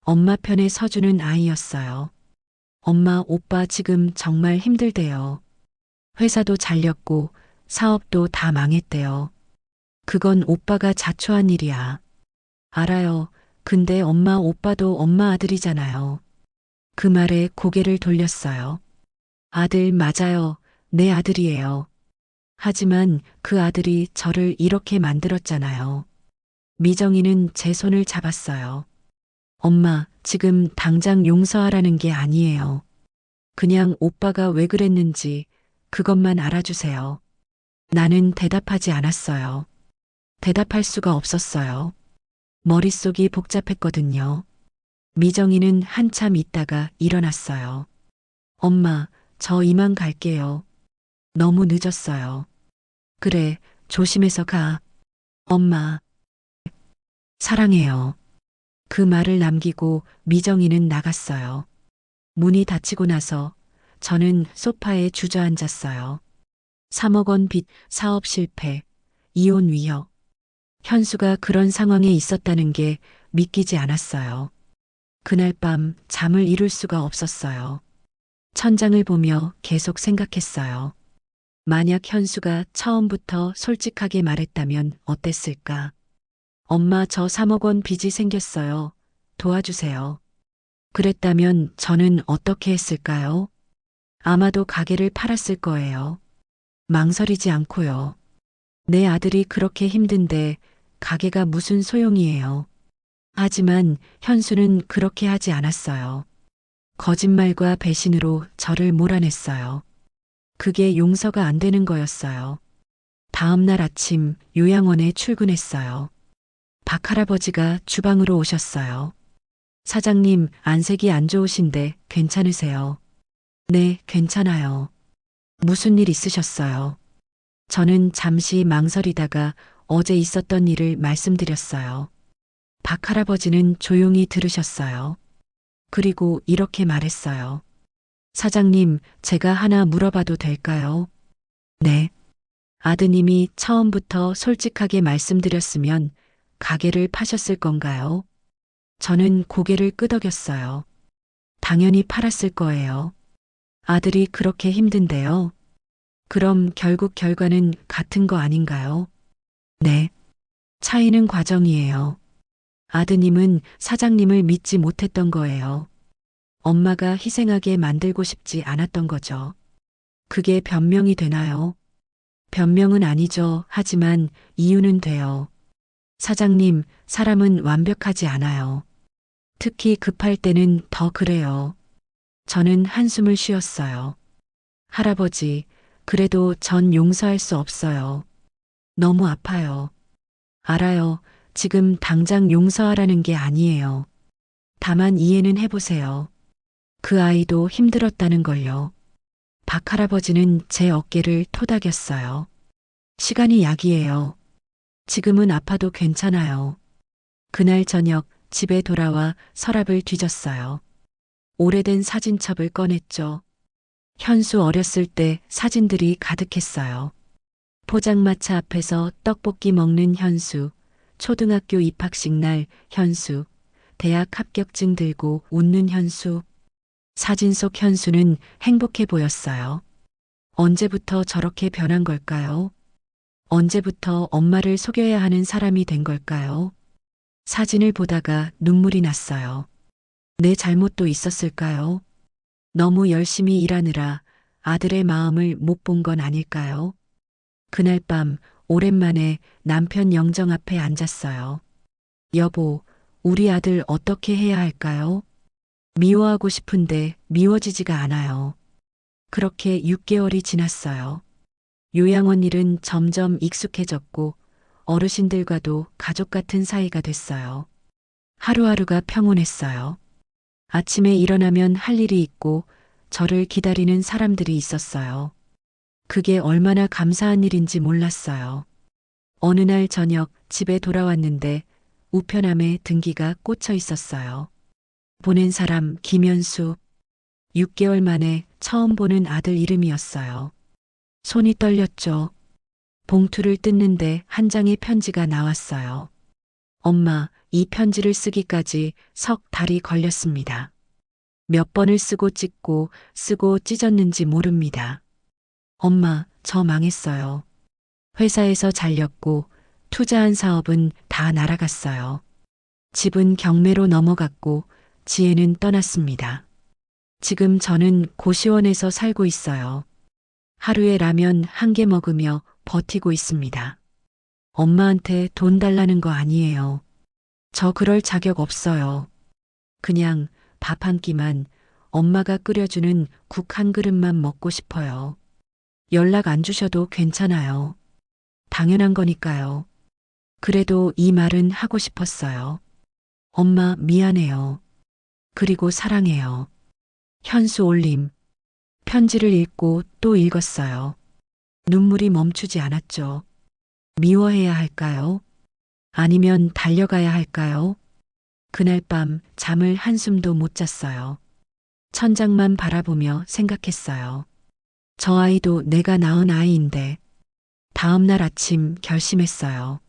엄마 편에 서주는 아이였어요. 엄마, 오빠 지금 정말 힘들대요. 회사도 잘렸고 사업도 다 망했대요. 그건 오빠가 자초한 일이야. 알아요. 근데 엄마, 오빠도 엄마 아들이잖아요. 그 말에 고개를 돌렸어요. 아들 맞아요. 내 아들이에요. 하지만 그 아들이 저를 이렇게 만들었잖아요. 미정이는 제 손을 잡았어요. 엄마, 지금 당장 용서하라는 게 아니에요. 그냥 오빠가 왜 그랬는지 그것만 알아주세요. 나는 대답하지 않았어요. 대답할 수가 없었어요. 머릿속이 복잡했거든요. 미정이는 한참 있다가 일어났어요. 엄마, 저 이만 갈게요. 너무 늦었어요. 그래, 조심해서 가. 엄마, 사랑해요. 그 말을 남기고 미정이는 나갔어요. 문이 닫히고 나서 저는 소파에 주저앉았어요. 3억 원 빚, 사업 실패, 이혼 위협. 현수가 그런 상황에 있었다는 게 믿기지 않았어요. 그날 밤 잠을 이룰 수가 없었어요. 천장을 보며 계속 생각했어요. 만약 현수가 처음부터 솔직하게 말했다면 어땠을까? 엄마, 저 3억 원 빚이 생겼어요. 도와주세요. 그랬다면 저는 어떻게 했을까요? 아마도 가게를 팔았을 거예요. 망설이지 않고요. 내 아들이 그렇게 힘든데 가게가 무슨 소용이에요. 하지만 현수는 그렇게 하지 않았어요. 거짓말과 배신으로 저를 몰아냈어요. 그게 용서가 안 되는 거였어요. 다음 날 아침 요양원에 출근했어요. 박 할아버지가 주방으로 오셨어요. 사장님, 안색이 안 좋으신데 괜찮으세요? 네, 괜찮아요. 무슨 일 있으셨어요? 저는 잠시 망설이다가 어제 있었던 일을 말씀드렸어요. 박 할아버지는 조용히 들으셨어요. 그리고 이렇게 말했어요. 사장님, 제가 하나 물어봐도 될까요? 네. 아드님이 처음부터 솔직하게 말씀드렸으면 가게를 파셨을 건가요? 저는 고개를 끄덕였어요. 당연히 팔았을 거예요. 아들이 그렇게 힘든데요. 그럼 결국 결과는 같은 거 아닌가요? 네. 차이는 과정이에요. 아드님은 사장님을 믿지 못했던 거예요. 엄마가 희생하게 만들고 싶지 않았던 거죠. 그게 변명이 되나요? 변명은 아니죠. 하지만 이유는 돼요. 사장님, 사람은 완벽하지 않아요. 특히 급할 때는 더 그래요. 저는 한숨을 쉬었어요. 할아버지, 그래도 전 용서할 수 없어요. 너무 아파요. 알아요. 지금 당장 용서하라는 게 아니에요. 다만 이해는 해보세요. 그 아이도 힘들었다는 걸요. 박 할아버지는 제 어깨를 토닥였어요. 시간이 약이에요. 지금은 아파도 괜찮아요. 그날 저녁 집에 돌아와 서랍을 뒤졌어요. 오래된 사진첩을 꺼냈죠. 현수 어렸을 때 사진들이 가득했어요. 포장마차 앞에서 떡볶이 먹는 현수, 초등학교 입학식 날 현수, 대학 합격증 들고 웃는 현수. 사진 속 현수는 행복해 보였어요. 언제부터 저렇게 변한 걸까요? 언제부터 엄마를 속여야 하는 사람이 된 걸까요? 사진을 보다가 눈물이 났어요. 내 잘못도 있었을까요? 너무 열심히 일하느라 아들의 마음을 못 본 건 아닐까요? 그날 밤 오랜만에 남편 영정 앞에 앉았어요. 여보, 우리 아들 어떻게 해야 할까요? 미워하고 싶은데 미워지지가 않아요. 그렇게 6개월이 지났어요. 요양원 일은 점점 익숙해졌고 어르신들과도 가족 같은 사이가 됐어요. 하루하루가 평온했어요. 아침에 일어나면 할 일이 있고 저를 기다리는 사람들이 있었어요. 그게 얼마나 감사한 일인지 몰랐어요. 어느 날 저녁 집에 돌아왔는데 우편함에 등기가 꽂혀 있었어요. 보낸 사람 김현수. 6개월 만에 처음 보는 아들 이름이었어요. 손이 떨렸죠. 봉투를 뜯는데 한 장의 편지가 나왔어요. 엄마, 이 편지를 쓰기까지 석 달이 걸렸습니다. 몇 번을 쓰고 찢고 쓰고 찢었는지 모릅니다. 엄마, 저 망했어요. 회사에서 잘렸고 투자한 사업은 다 날아갔어요. 집은 경매로 넘어갔고 지혜는 떠났습니다. 지금 저는 고시원에서 살고 있어요. 하루에 라면 한 개 먹으며 버티고 있습니다. 엄마한테 돈 달라는 거 아니에요. 저 그럴 자격 없어요. 그냥 밥 한 끼만, 엄마가 끓여주는 국 한 그릇만 먹고 싶어요. 연락 안 주셔도 괜찮아요. 당연한 거니까요. 그래도 이 말은 하고 싶었어요. 엄마 미안해요. 그리고 사랑해요. 현수 올림. 편지를 읽고 또 읽었어요. 눈물이 멈추지 않았죠. 미워해야 할까요? 아니면 달려가야 할까요? 그날 밤 잠을 한숨도 못 잤어요. 천장만 바라보며 생각했어요. 저 아이도 내가 낳은 아이인데. 다음 날 아침 결심했어요.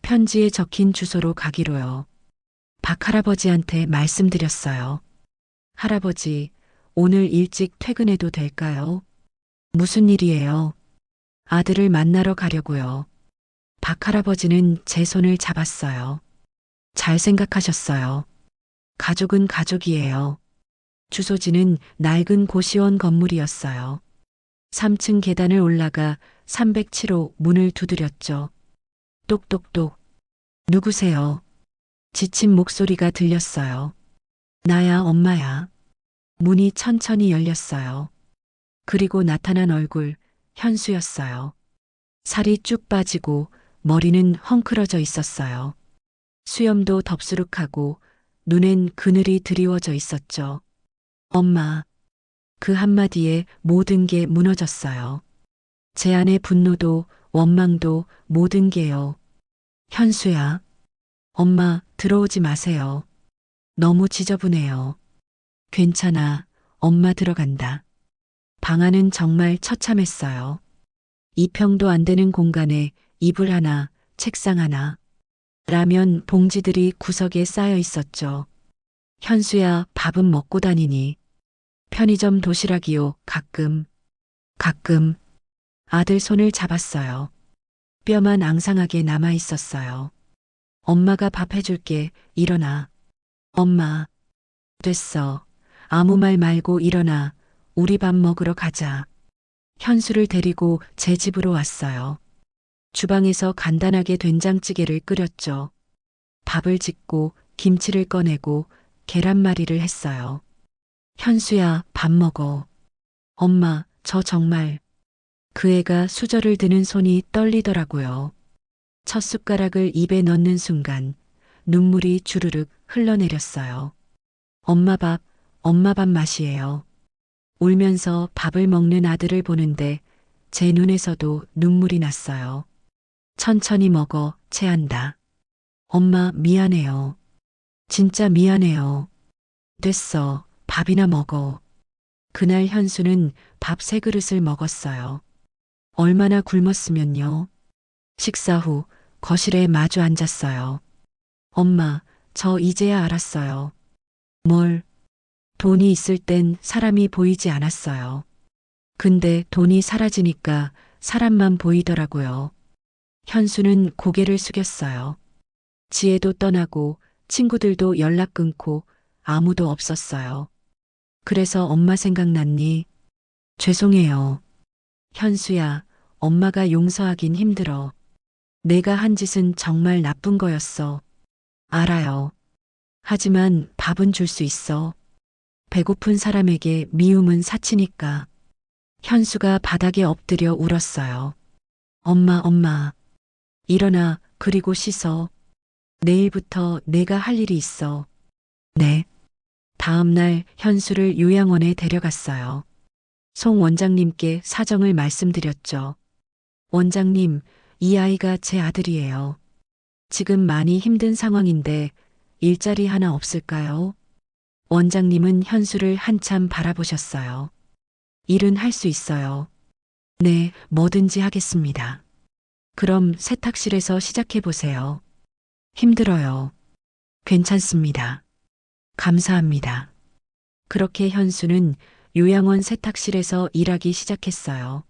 편지에 적힌 주소로 가기로요. 박 할아버지한테 말씀드렸어요. 할아버지, 오늘 일찍 퇴근해도 될까요? 무슨 일이에요? 아들을 만나러 가려고요. 박 할아버지는 제 손을 잡았어요. 잘 생각하셨어요. 가족은 가족이에요. 주소지는 낡은 고시원 건물이었어요. 3층 계단을 올라가 307호 문을 두드렸죠. 똑똑똑. 누구세요? 지친 목소리가 들렸어요. 나야, 엄마야. 문이 천천히 열렸어요. 그리고 나타난 얼굴, 현수였어요. 살이 쭉 빠지고 머리는 헝클어져 있었어요. 수염도 덥수룩하고 눈엔 그늘이 드리워져 있었죠. 엄마. 그 한마디에 모든 게 무너졌어요. 제 안의 분노도 원망도 모든 게요. 현수야. 엄마, 들어오지 마세요. 너무 지저분해요. 괜찮아. 엄마 들어간다. 방 안은 정말 처참했어요. 2평도 안 되는 공간에 이불 하나, 책상 하나. 라면 봉지들이 구석에 쌓여 있었죠. 현수야, 밥은 먹고 다니니. 편의점 도시락이요, 가끔. 가끔. 아들 손을 잡았어요. 뼈만 앙상하게 남아 있었어요. 엄마가 밥 해줄게, 일어나. 엄마. 됐어. 아무 말 말고 일어나. 우리 밥 먹으러 가자. 현수를 데리고 제 집으로 왔어요. 주방에서 간단하게 된장찌개를 끓였죠. 밥을 짓고 김치를 꺼내고 계란말이를 했어요. 현수야, 밥 먹어. 엄마, 저 정말. 그 애가 수저를 드는 손이 떨리더라고요. 첫 숟가락을 입에 넣는 순간 눈물이 주르륵 흘러내렸어요. 엄마 밥 맛이에요. 울면서 밥을 먹는 아들을 보는데 제 눈에서도 눈물이 났어요. 천천히 먹어, 체한다. 엄마 미안해요. 진짜 미안해요. 됐어, 밥이나 먹어. 그날 현수는 밥 3그릇을 먹었어요. 얼마나 굶었으면요. 식사 후 거실에 마주 앉았어요. 엄마, 저 이제야 알았어요. 뭘? 돈이 있을 땐 사람이 보이지 않았어요. 근데 돈이 사라지니까 사람만 보이더라고요. 현수는 고개를 숙였어요. 지혜도 떠나고 친구들도 연락 끊고 아무도 없었어요. 그래서 엄마 생각났니? 죄송해요. 현수야, 엄마가 용서하긴 힘들어. 내가 한 짓은 정말 나쁜 거였어. 알아요. 하지만 밥은 줄 수 있어. 배고픈 사람에게 미움은 사치니까. 현수가 바닥에 엎드려 울었어요. 엄마. 일어나, 그리고 씻어. 내일부터 내가 할 일이 있어. 네. 다음 날 현수를 요양원에 데려갔어요. 송 원장님께 사정을 말씀드렸죠. 원장님, 이 아이가 제 아들이에요. 지금 많이 힘든 상황인데 일자리 하나 없을까요? 원장님은 현수를 한참 바라보셨어요. 일은 할 수 있어요. 네, 뭐든지 하겠습니다. 그럼 세탁실에서 시작해 보세요. 힘들어요. 괜찮습니다. 감사합니다. 그렇게 현수는 요양원 세탁실에서 일하기 시작했어요.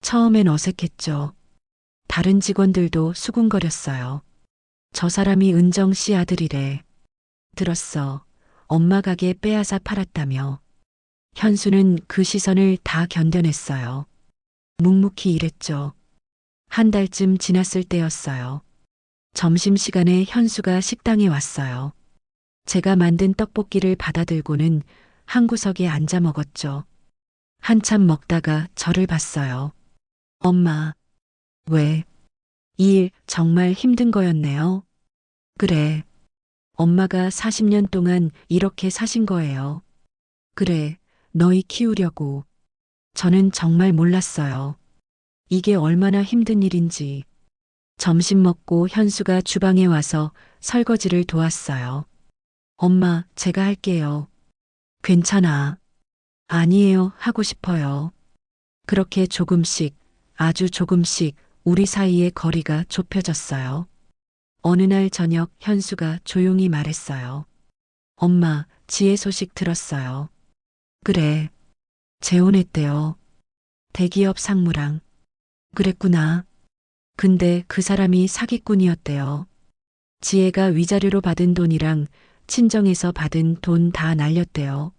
처음엔 어색했죠. 다른 직원들도 수군거렸어요. 저 사람이 은정 씨 아들이래. 들었어. 엄마 가게 빼앗아 팔았다며. 현수는 그 시선을 다 견뎌냈어요. 묵묵히 일했죠. 한 달쯤 지났을 때였어요. 점심시간에 현수가 식당에 왔어요. 제가 만든 떡볶이를 받아들고는 한 구석에 앉아 먹었죠. 한참 먹다가 저를 봤어요. 엄마, 왜? 이 일 정말 힘든 거였네요. 그래. 엄마가 40년 동안 이렇게 사신 거예요. 그래, 너희 키우려고. 저는 정말 몰랐어요. 이게 얼마나 힘든 일인지. 점심 먹고 현수가 주방에 와서 설거지를 도왔어요. 엄마, 제가 할게요. 괜찮아. 아니에요, 하고 싶어요. 그렇게 조금씩, 아주 조금씩 우리 사이의 거리가 좁혀졌어요. 어느 날 저녁 현수가 조용히 말했어요. 엄마, 지혜 소식 들었어요. 그래. 재혼했대요. 대기업 상무랑. 그랬구나. 근데 그 사람이 사기꾼이었대요. 지혜가 위자료로 받은 돈이랑 친정에서 받은 돈 다 날렸대요.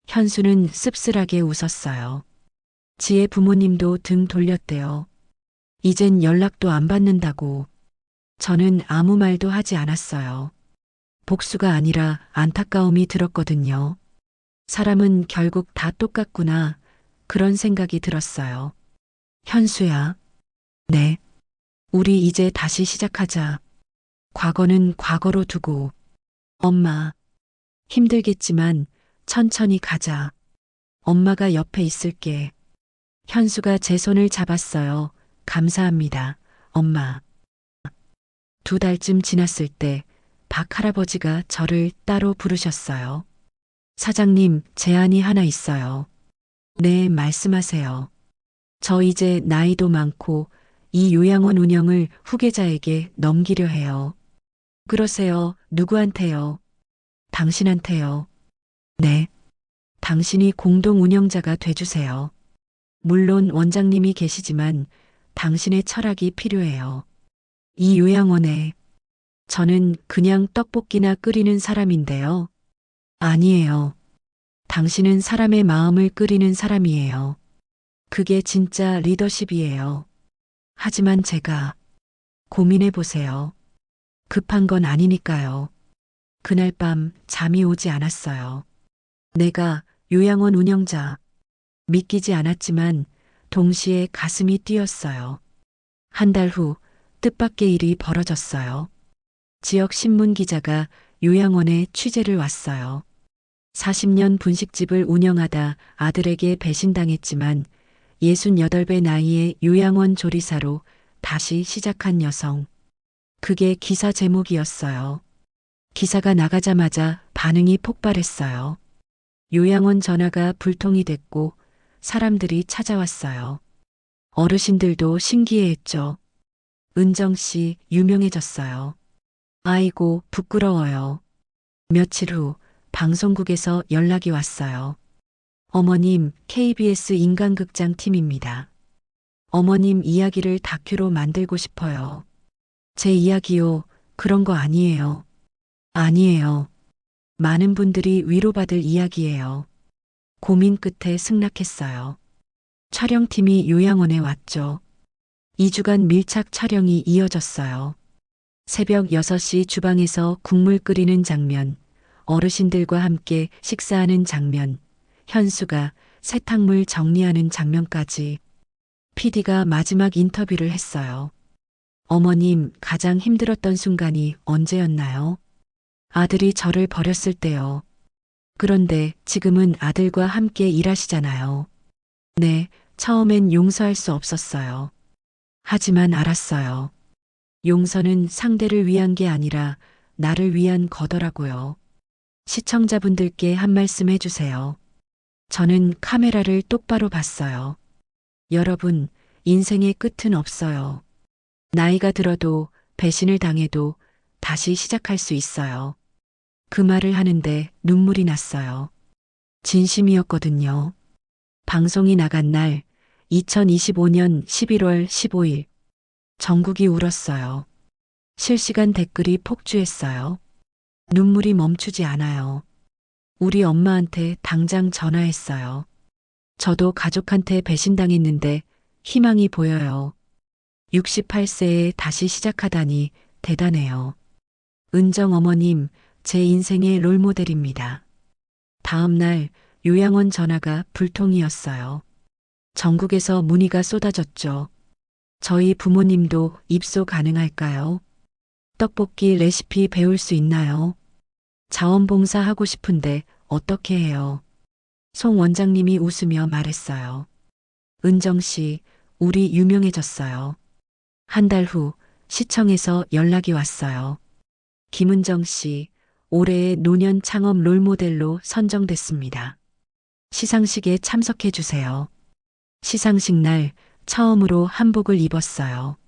현수는 씁쓸하게 웃었어요. 지혜 부모님도 등 돌렸대요. 이젠 연락도 안 받는다고. 저는 아무 말도 하지 않았어요. 복수가 아니라 안타까움이 들었거든요. 사람은 결국 다 똑같구나. 그런 생각이 들었어요. 현수야. 네. 우리 이제 다시 시작하자. 과거는 과거로 두고. 엄마. 힘들겠지만 천천히 가자. 엄마가 옆에 있을게. 현수가 제 손을 잡았어요. 감사합니다. 엄마. 2달쯤 지났을 때 박 할아버지가 저를 따로 부르셨어요. 사장님, 제안이 하나 있어요. 네, 말씀하세요. 저 이제 나이도 많고 이 요양원 운영을 후계자에게 넘기려 해요. 그러세요. 누구한테요? 당신한테요. 네. 당신이 공동 운영자가 돼주세요. 물론 원장님이 계시지만 당신의 철학이 필요해요. 이 요양원에 저는 그냥 떡볶이나 끓이는 사람인데요. 아니에요. 당신은 사람의 마음을 끓이는 사람이에요. 그게 진짜 리더십이에요. 하지만 제가 고민해 보세요. 급한 건 아니니까요. 그날 밤 잠이 오지 않았어요. 내가 요양원 운영자. 믿기지 않았지만 동시에 가슴이 뛰었어요. 한 달 후 뜻밖의 일이 벌어졌어요. 지역 신문 기자가 요양원에 취재를 왔어요. 40년 분식집을 운영하다 아들에게 배신당했지만 68배 나이에 요양원 조리사로 다시 시작한 여성. 그게 기사 제목이었어요. 기사가 나가자마자 반응이 폭발했어요. 요양원 전화가 불통이 됐고 사람들이 찾아왔어요. 어르신들도 신기해했죠. 은정 씨 유명해졌어요. 아이고, 부끄러워요. 며칠 후 방송국에서 연락이 왔어요. 어머님, KBS 인간극장 팀입니다. 어머님 이야기를 다큐로 만들고 싶어요. 제 이야기요. 그런 거 아니에요. 아니에요. 많은 분들이 위로받을 이야기예요. 고민 끝에 승낙했어요. 촬영팀이 요양원에 왔죠. 2주간 밀착 촬영이 이어졌어요. 새벽 6시 주방에서 국물 끓이는 장면, 어르신들과 함께 식사하는 장면, 현수가 세탁물 정리하는 장면까지. PD가 마지막 인터뷰를 했어요. 어머님, 가장 힘들었던 순간이 언제였나요? 아들이 저를 버렸을 때요. 그런데 지금은 아들과 함께 일하시잖아요. 네, 처음엔 용서할 수 없었어요. 하지만 알았어요. 용서는 상대를 위한 게 아니라 나를 위한 거더라고요. 시청자분들께 한 말씀 해주세요. 저는 카메라를 똑바로 봤어요. 여러분, 인생의 끝은 없어요. 나이가 들어도 배신을 당해도 다시 시작할 수 있어요. 그 말을 하는데 눈물이 났어요. 진심이었거든요. 방송이 나간 날 2025년 11월 15일 전국이 울었어요. 실시간 댓글이 폭주했어요. 눈물이 멈추지 않아요. 우리 엄마한테 당장 전화했어요. 저도 가족한테 배신당했는데 희망이 보여요. 68세에 다시 시작하다니 대단해요. 은정 어머님, 제 인생의 롤모델입니다. 다음 날 요양원 전화가 불통이었어요. 전국에서 문의가 쏟아졌죠. 저희 부모님도 입소 가능할까요? 떡볶이 레시피 배울 수 있나요? 자원봉사 하고 싶은데 어떻게 해요? 송 원장님이 웃으며 말했어요. 은정 씨, 우리 유명해졌어요. 한 달 후 시청에서 연락이 왔어요. 김은정 씨, 올해의 노년 창업 롤모델로 선정됐습니다. 시상식에 참석해 주세요. 시상식 날 처음으로 한복을 입었어요.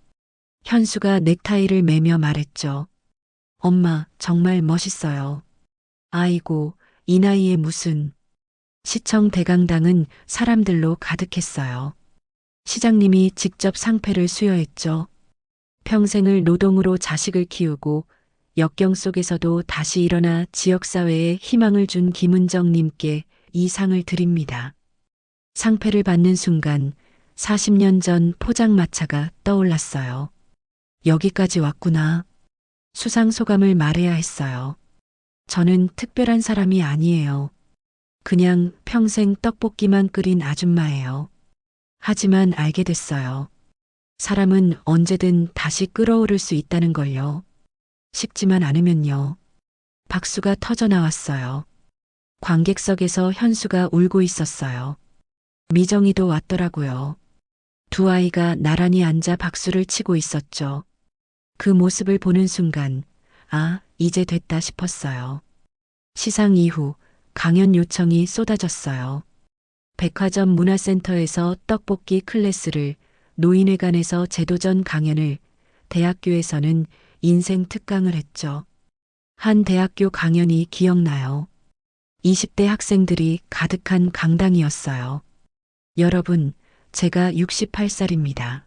현수가 넥타이를 매며 말했죠. 엄마, 정말 멋있어요. 아이고, 이 나이에 무슨. 시청 대강당은 사람들로 가득했어요. 시장님이 직접 상패를 수여했죠. 평생을 노동으로 자식을 키우고 역경 속에서도 다시 일어나 지역사회에 희망을 준 김은정님께 이 상을 드립니다. 상패를 받는 순간 40년 전 포장마차가 떠올랐어요. 여기까지 왔구나. 수상 소감을 말해야 했어요. 저는 특별한 사람이 아니에요. 그냥 평생 떡볶이만 끓인 아줌마예요. 하지만 알게 됐어요. 사람은 언제든 다시 끓어오를 수 있다는 걸요. 식지만 않으면요. 박수가 터져 나왔어요. 관객석에서 현수가 울고 있었어요. 미정이도 왔더라고요. 두 아이가 나란히 앉아 박수를 치고 있었죠. 그 모습을 보는 순간, 아, 이제 됐다 싶었어요. 시상 이후 강연 요청이 쏟아졌어요. 백화점 문화센터에서 떡볶이 클래스를, 노인회관에서 제도전 강연을, 대학교에서는 인생 특강을 했죠. 한 대학교 강연이 기억나요. 20대 학생들이 가득한 강당이었어요. 여러분, 제가 68살입니다.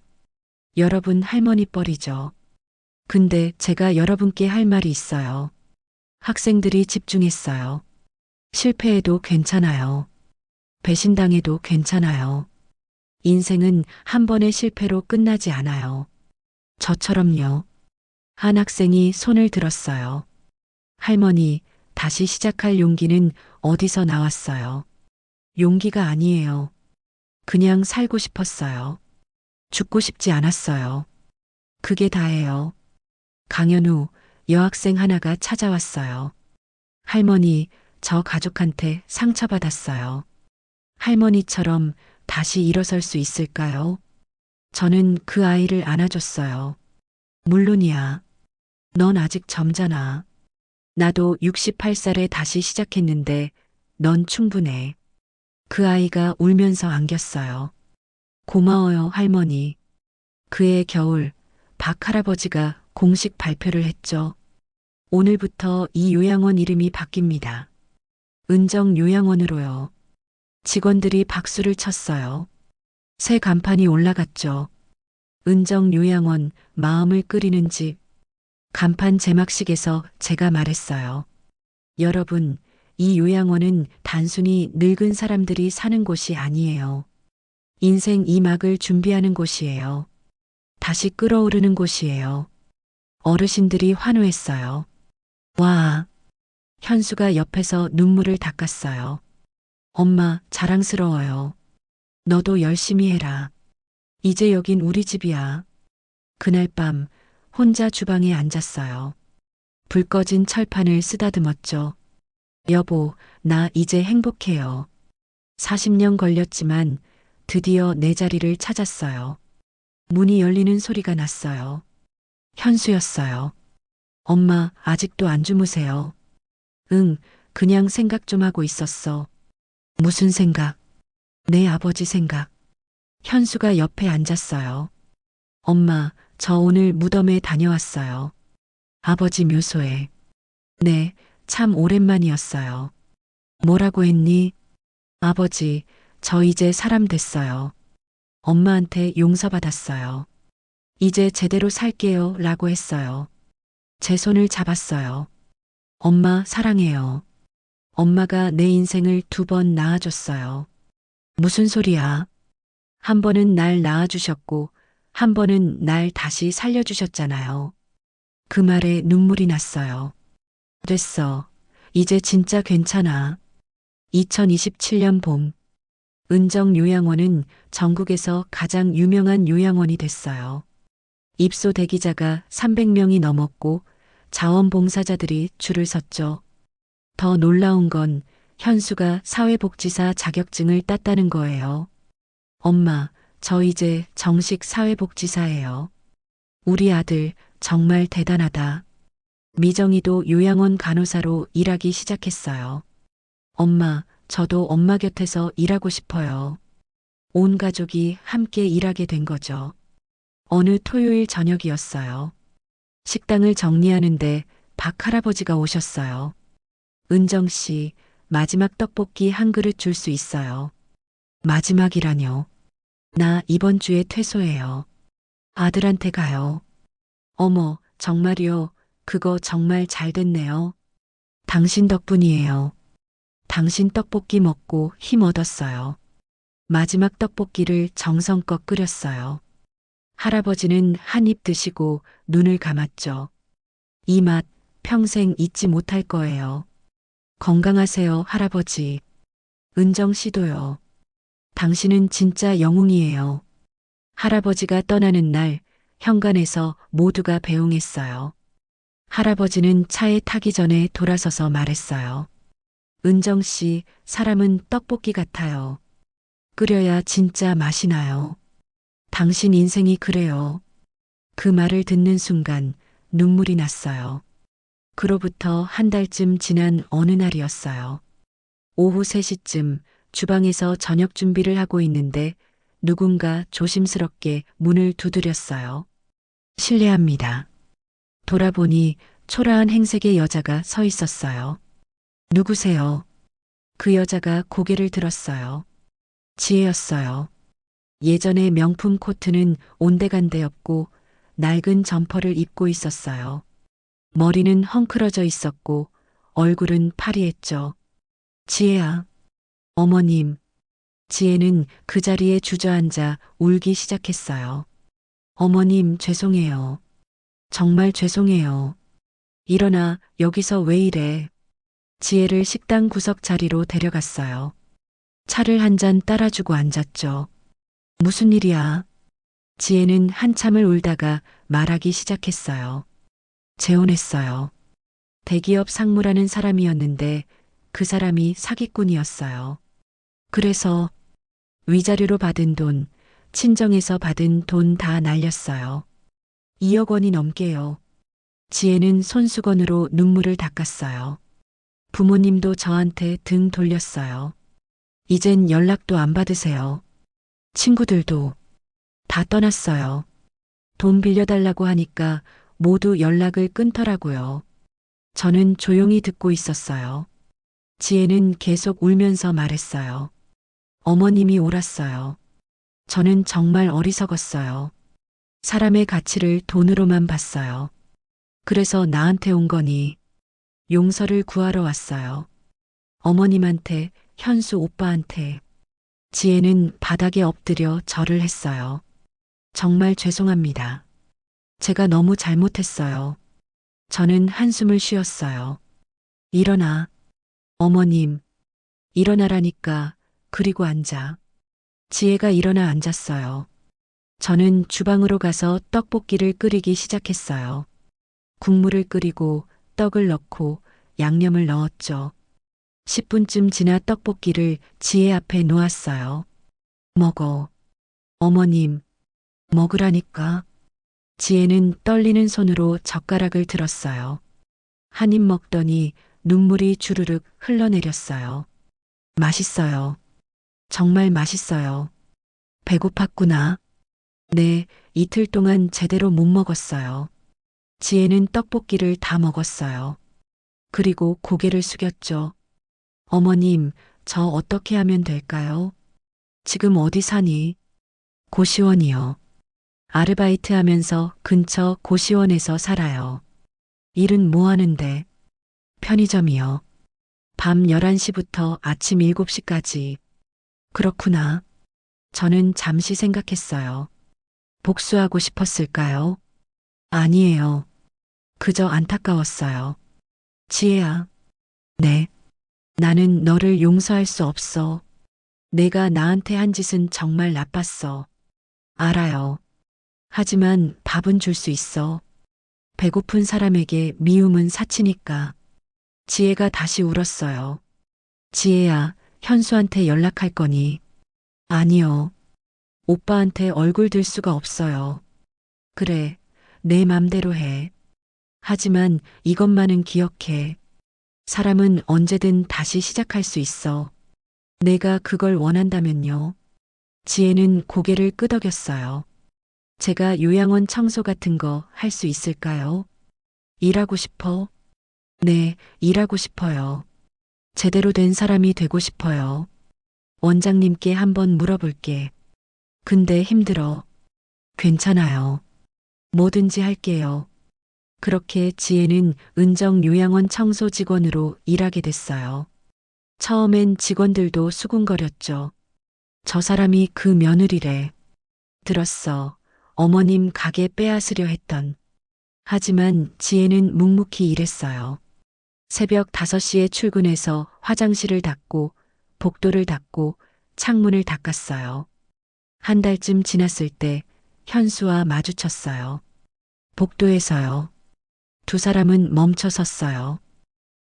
여러분 할머니 뻘이죠. 근데 제가 여러분께 할 말이 있어요. 학생들이 집중했어요. 실패해도 괜찮아요. 배신당해도 괜찮아요. 인생은 한 번의 실패로 끝나지 않아요. 저처럼요. 한 학생이 손을 들었어요. 할머니, 다시 시작할 용기는 어디서 나왔어요? 용기가 아니에요. 그냥 살고 싶었어요. 죽고 싶지 않았어요. 그게 다예요. 강연 후 여학생 하나가 찾아왔어요. 할머니, 저 가족한테 상처받았어요. 할머니처럼 다시 일어설 수 있을까요? 저는 그 아이를 안아줬어요. 물론이야. 넌 아직 젊잖아. 나도 68살에 다시 시작했는데 넌 충분해. 그 아이가 울면서 안겼어요. 고마워요, 할머니. 그해 겨울 박 할아버지가 공식 발표를 했죠. 오늘부터 이 요양원 이름이 바뀝니다. 은정 요양원으로요. 직원들이 박수를 쳤어요. 새 간판이 올라갔죠. 은정 요양원, 마음을 끓이는 집. 간판 제막식에서 제가 말했어요. 여러분, 이 요양원은 단순히 늙은 사람들이 사는 곳이 아니에요. 인생 2막을 준비하는 곳이에요. 다시 끓어오르는 곳이에요. 어르신들이 환호했어요. 와, 현수가 옆에서 눈물을 닦았어요. 엄마, 자랑스러워요. 너도 열심히 해라. 이제 여긴 우리 집이야. 그날 밤 혼자 주방에 앉았어요. 불 꺼진 철판을 쓰다듬었죠. 여보, 나 이제 행복해요. 40년 걸렸지만 드디어 내 자리를 찾았어요. 문이 열리는 소리가 났어요. 현수였어요. 엄마, 아직도 안 주무세요? 응, 그냥 생각 좀 하고 있었어. 무슨 생각? 내 아버지 생각. 현수가 옆에 앉았어요. 엄마, 저 오늘 무덤에 다녀왔어요. 아버지 묘소에. 네, 참 오랜만이었어요. 뭐라고 했니? 아버지, 저 이제 사람 됐어요. 엄마한테 용서받았어요. 이제 제대로 살게요. 라고 했어요. 제 손을 잡았어요. 엄마 사랑해요. 엄마가 내 인생을 2번 낳아줬어요. 무슨 소리야? 한 번은 날 낳아주셨고, 한 번은 날 다시 살려주셨잖아요. 그 말에 눈물이 났어요. 됐어. 이제 진짜 괜찮아. 2027년 봄, 은정 요양원은 전국에서 가장 유명한 요양원이 됐어요. 입소 대기자가 300명이 넘었고 자원봉사자들이 줄을 섰죠. 더 놀라운 건 현수가 사회복지사 자격증을 땄다는 거예요. 엄마, 저 이제 정식 사회복지사예요. 우리 아들 정말 대단하다. 미정이도 요양원 간호사로 일하기 시작했어요. 엄마, 저도 엄마 곁에서 일하고 싶어요. 온 가족이 함께 일하게 된 거죠. 어느 토요일 저녁이었어요. 식당을 정리하는데 박 할아버지가 오셨어요. 은정 씨, 마지막 떡볶이 한 그릇 줄 수 있어요. 마지막이라뇨. 나 이번 주에 퇴소해요. 아들한테 가요. 어머, 정말요? 그거 정말 잘 됐네요. 당신 덕분이에요. 당신 떡볶이 먹고 힘 얻었어요. 마지막 떡볶이를 정성껏 끓였어요. 할아버지는 한 입 드시고 눈을 감았죠. 이 맛 평생 잊지 못할 거예요. 건강하세요, 할아버지. 은정 씨도요. 당신은 진짜 영웅이에요. 할아버지가 떠나는 날 현관에서 모두가 배웅했어요. 할아버지는 차에 타기 전에 돌아서서 말했어요. 은정 씨, 사람은 떡볶이 같아요. 끓여야 진짜 맛이 나요. 당신 인생이 그래요. 그 말을 듣는 순간 눈물이 났어요. 그로부터 한 달쯤 지난 어느 날이었어요. 오후 3시쯤 주방에서 저녁 준비를 하고 있는데 누군가 조심스럽게 문을 두드렸어요. 실례합니다. 돌아보니 초라한 행색의 여자가 서 있었어요. 누구세요? 그 여자가 고개를 들었어요. 지혜였어요. 예전에 명품 코트는 온데간데 없고 낡은 점퍼를 입고 있었어요. 머리는 헝클어져 있었고 얼굴은 파리했죠. 지혜야. 어머님. 지혜는 그 자리에 주저앉아 울기 시작했어요. 어머님, 죄송해요. 정말 죄송해요. 일어나, 여기서 왜 이래? 지혜를 식당 구석 자리로 데려갔어요. 차를 한 잔 따라주고 앉았죠. 무슨 일이야? 지혜는 한참을 울다가 말하기 시작했어요. 재혼했어요. 대기업 상무라는 사람이었는데 그 사람이 사기꾼이었어요. 그래서 위자료로 받은 돈, 친정에서 받은 돈 다 날렸어요. 2억 원이 넘게요. 지혜는 손수건으로 눈물을 닦았어요. 부모님도 저한테 등 돌렸어요. 이젠 연락도 안 받으세요. 친구들도 다 떠났어요. 돈 빌려달라고 하니까 모두 연락을 끊더라고요. 저는 조용히 듣고 있었어요. 지혜는 계속 울면서 말했어요. 어머님이 옳았어요. 저는 정말 어리석었어요. 사람의 가치를 돈으로만 봤어요. 그래서 나한테 온 거니 용서를 구하러 왔어요. 어머님한테, 현수 오빠한테. 지혜는 바닥에 엎드려 절을 했어요. 정말 죄송합니다. 제가 너무 잘못했어요. 저는 한숨을 쉬었어요. 일어나. 어머님. 일어나라니까. 그리고 앉아. 지혜가 일어나 앉았어요. 저는 주방으로 가서 떡볶이를 끓이기 시작했어요. 국물을 끓이고 떡을 넣고 양념을 넣었죠. 10분쯤 지나 떡볶이를 지혜 앞에 놓았어요. 먹어. 어머님, 먹으라니까. 지혜는 떨리는 손으로 젓가락을 들었어요. 한 입 먹더니 눈물이 주르륵 흘러내렸어요. 맛있어요. 정말 맛있어요. 배고팠구나. 네, 이틀 동안 제대로 못 먹었어요. 지혜는 떡볶이를 다 먹었어요. 그리고 고개를 숙였죠. 어머님, 저 어떻게 하면 될까요? 지금 어디 사니? 고시원이요. 아르바이트 하면서 근처 고시원에서 살아요. 일은 뭐 하는데? 편의점이요. 밤 11시부터 아침 7시까지. 그렇구나. 저는 잠시 생각했어요. 복수하고 싶었을까요? 아니에요. 그저 안타까웠어요. 지혜야. 네. 나는 너를 용서할 수 없어. 내가 나한테 한 짓은 정말 나빴어. 알아요. 하지만 밥은 줄 수 있어. 배고픈 사람에게 미움은 사치니까. 지혜가 다시 울었어요. 지혜야, 현수한테 연락할 거니? 아니요. 오빠한테 얼굴 들 수가 없어요. 그래, 내 맘대로 해. 하지만 이것만은 기억해. 사람은 언제든 다시 시작할 수 있어. 내가 그걸 원한다면요. 지혜는 고개를 끄덕였어요. 제가 요양원 청소 같은 거 할 수 있을까요? 일하고 싶어? 네, 일하고 싶어요. 제대로 된 사람이 되고 싶어요. 원장님께 한번 물어볼게. 근데 힘들어. 괜찮아요. 뭐든지 할게요. 그렇게 지혜는 은정 요양원 청소 직원으로 일하게 됐어요. 처음엔 직원들도 수군거렸죠. 저 사람이 그 며느리래. 들었어. 어머님 가게 빼앗으려 했던. 하지만 지혜는 묵묵히 일했어요. 새벽 5시에 출근해서 화장실을 닦고 복도를 닦고 창문을 닦았어요. 한 달쯤 지났을 때 현수와 마주쳤어요. 복도에서요. 두 사람은 멈춰 섰어요.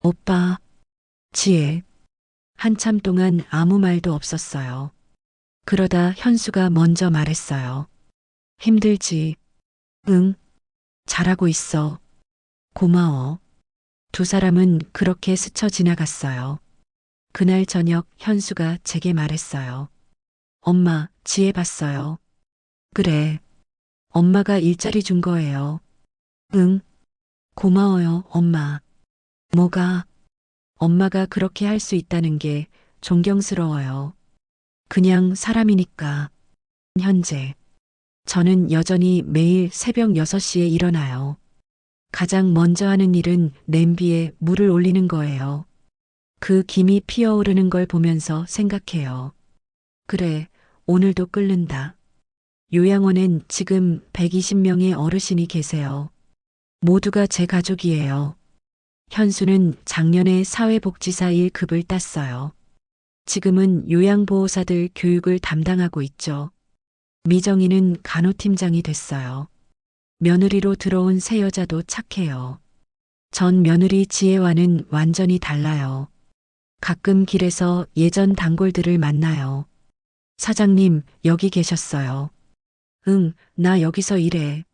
오빠, 지혜. 한참 동안 아무 말도 없었어요. 그러다 현수가 먼저 말했어요. 힘들지? 응, 잘하고 있어. 고마워. 두 사람은 그렇게 스쳐 지나갔어요. 그날 저녁 현수가 제게 말했어요. 엄마, 지혜 봤어요. 그래. 엄마가 일자리 준 거예요. 응, 고마워요, 엄마. 뭐가? 엄마가 그렇게 할 수 있다는 게 존경스러워요. 그냥 사람이니까. 현재. 저는 여전히 매일 새벽 6시에 일어나요. 가장 먼저 하는 일은 냄비에 물을 올리는 거예요. 그 김이 피어오르는 걸 보면서 생각해요. 그래, 오늘도 끓는다. 요양원엔 지금 120명의 어르신이 계세요. 모두가 제 가족이에요. 현수는 작년에 사회복지사 1급을 땄어요. 지금은 요양보호사들 교육을 담당하고 있죠. 미정이는 간호팀장이 됐어요. 며느리로 들어온 새 여자도 착해요. 전 며느리 지혜와는 완전히 달라요. 가끔 길에서 예전 단골들을 만나요. 사장님, 여기 계셨어요. 응, 나 여기서 일해.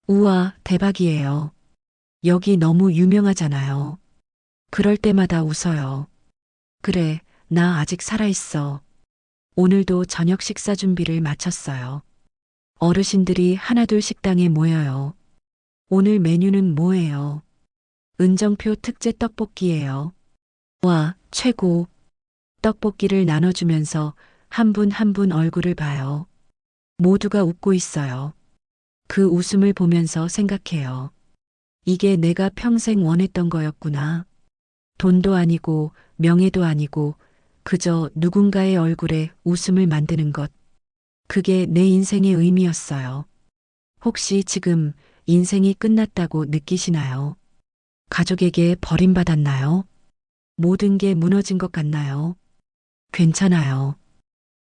우와, 대박이에요. 여기 너무 유명하잖아요. 그럴 때마다 웃어요. 그래, 나 아직 살아있어. 오늘도 저녁 식사 준비를 마쳤어요. 어르신들이 하나둘 식당에 모여요. 오늘 메뉴는 뭐예요? 은정표 특제 떡볶이예요. 와, 최고. 떡볶이를 나눠주면서 한 분 한 분 얼굴을 봐요. 모두가 웃고 있어요. 그 웃음을 보면서 생각해요. 이게 내가 평생 원했던 거였구나. 돈도 아니고 명예도 아니고 그저 누군가의 얼굴에 웃음을 만드는 것. 그게 내 인생의 의미였어요. 혹시 지금 인생이 끝났다고 느끼시나요? 가족에게 버림받았나요? 모든 게 무너진 것 같나요? 괜찮아요.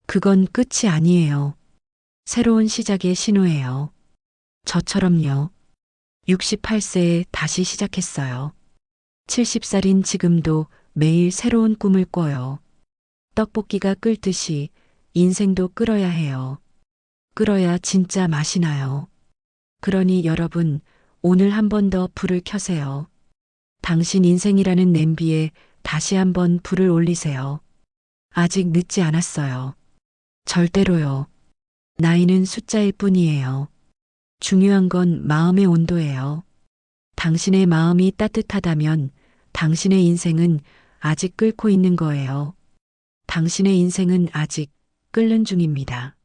그건 끝이 아니에요. 새로운 시작의 신호예요. 저처럼요. 68세에 다시 시작했어요. 70살인 지금도 매일 새로운 꿈을 꿔요. 떡볶이가 끓듯이 인생도 끓어야 해요. 끓어야 진짜 맛이 나요. 그러니 여러분, 오늘 한 번 더 불을 켜세요. 당신 인생이라는 냄비에 다시 한번 불을 올리세요. 아직 늦지 않았어요. 절대로요. 나이는 숫자일 뿐이에요. 중요한 건 마음의 온도예요. 당신의 마음이 따뜻하다면 당신의 인생은 아직 끓고 있는 거예요. 당신의 인생은 아직 끓는 중입니다.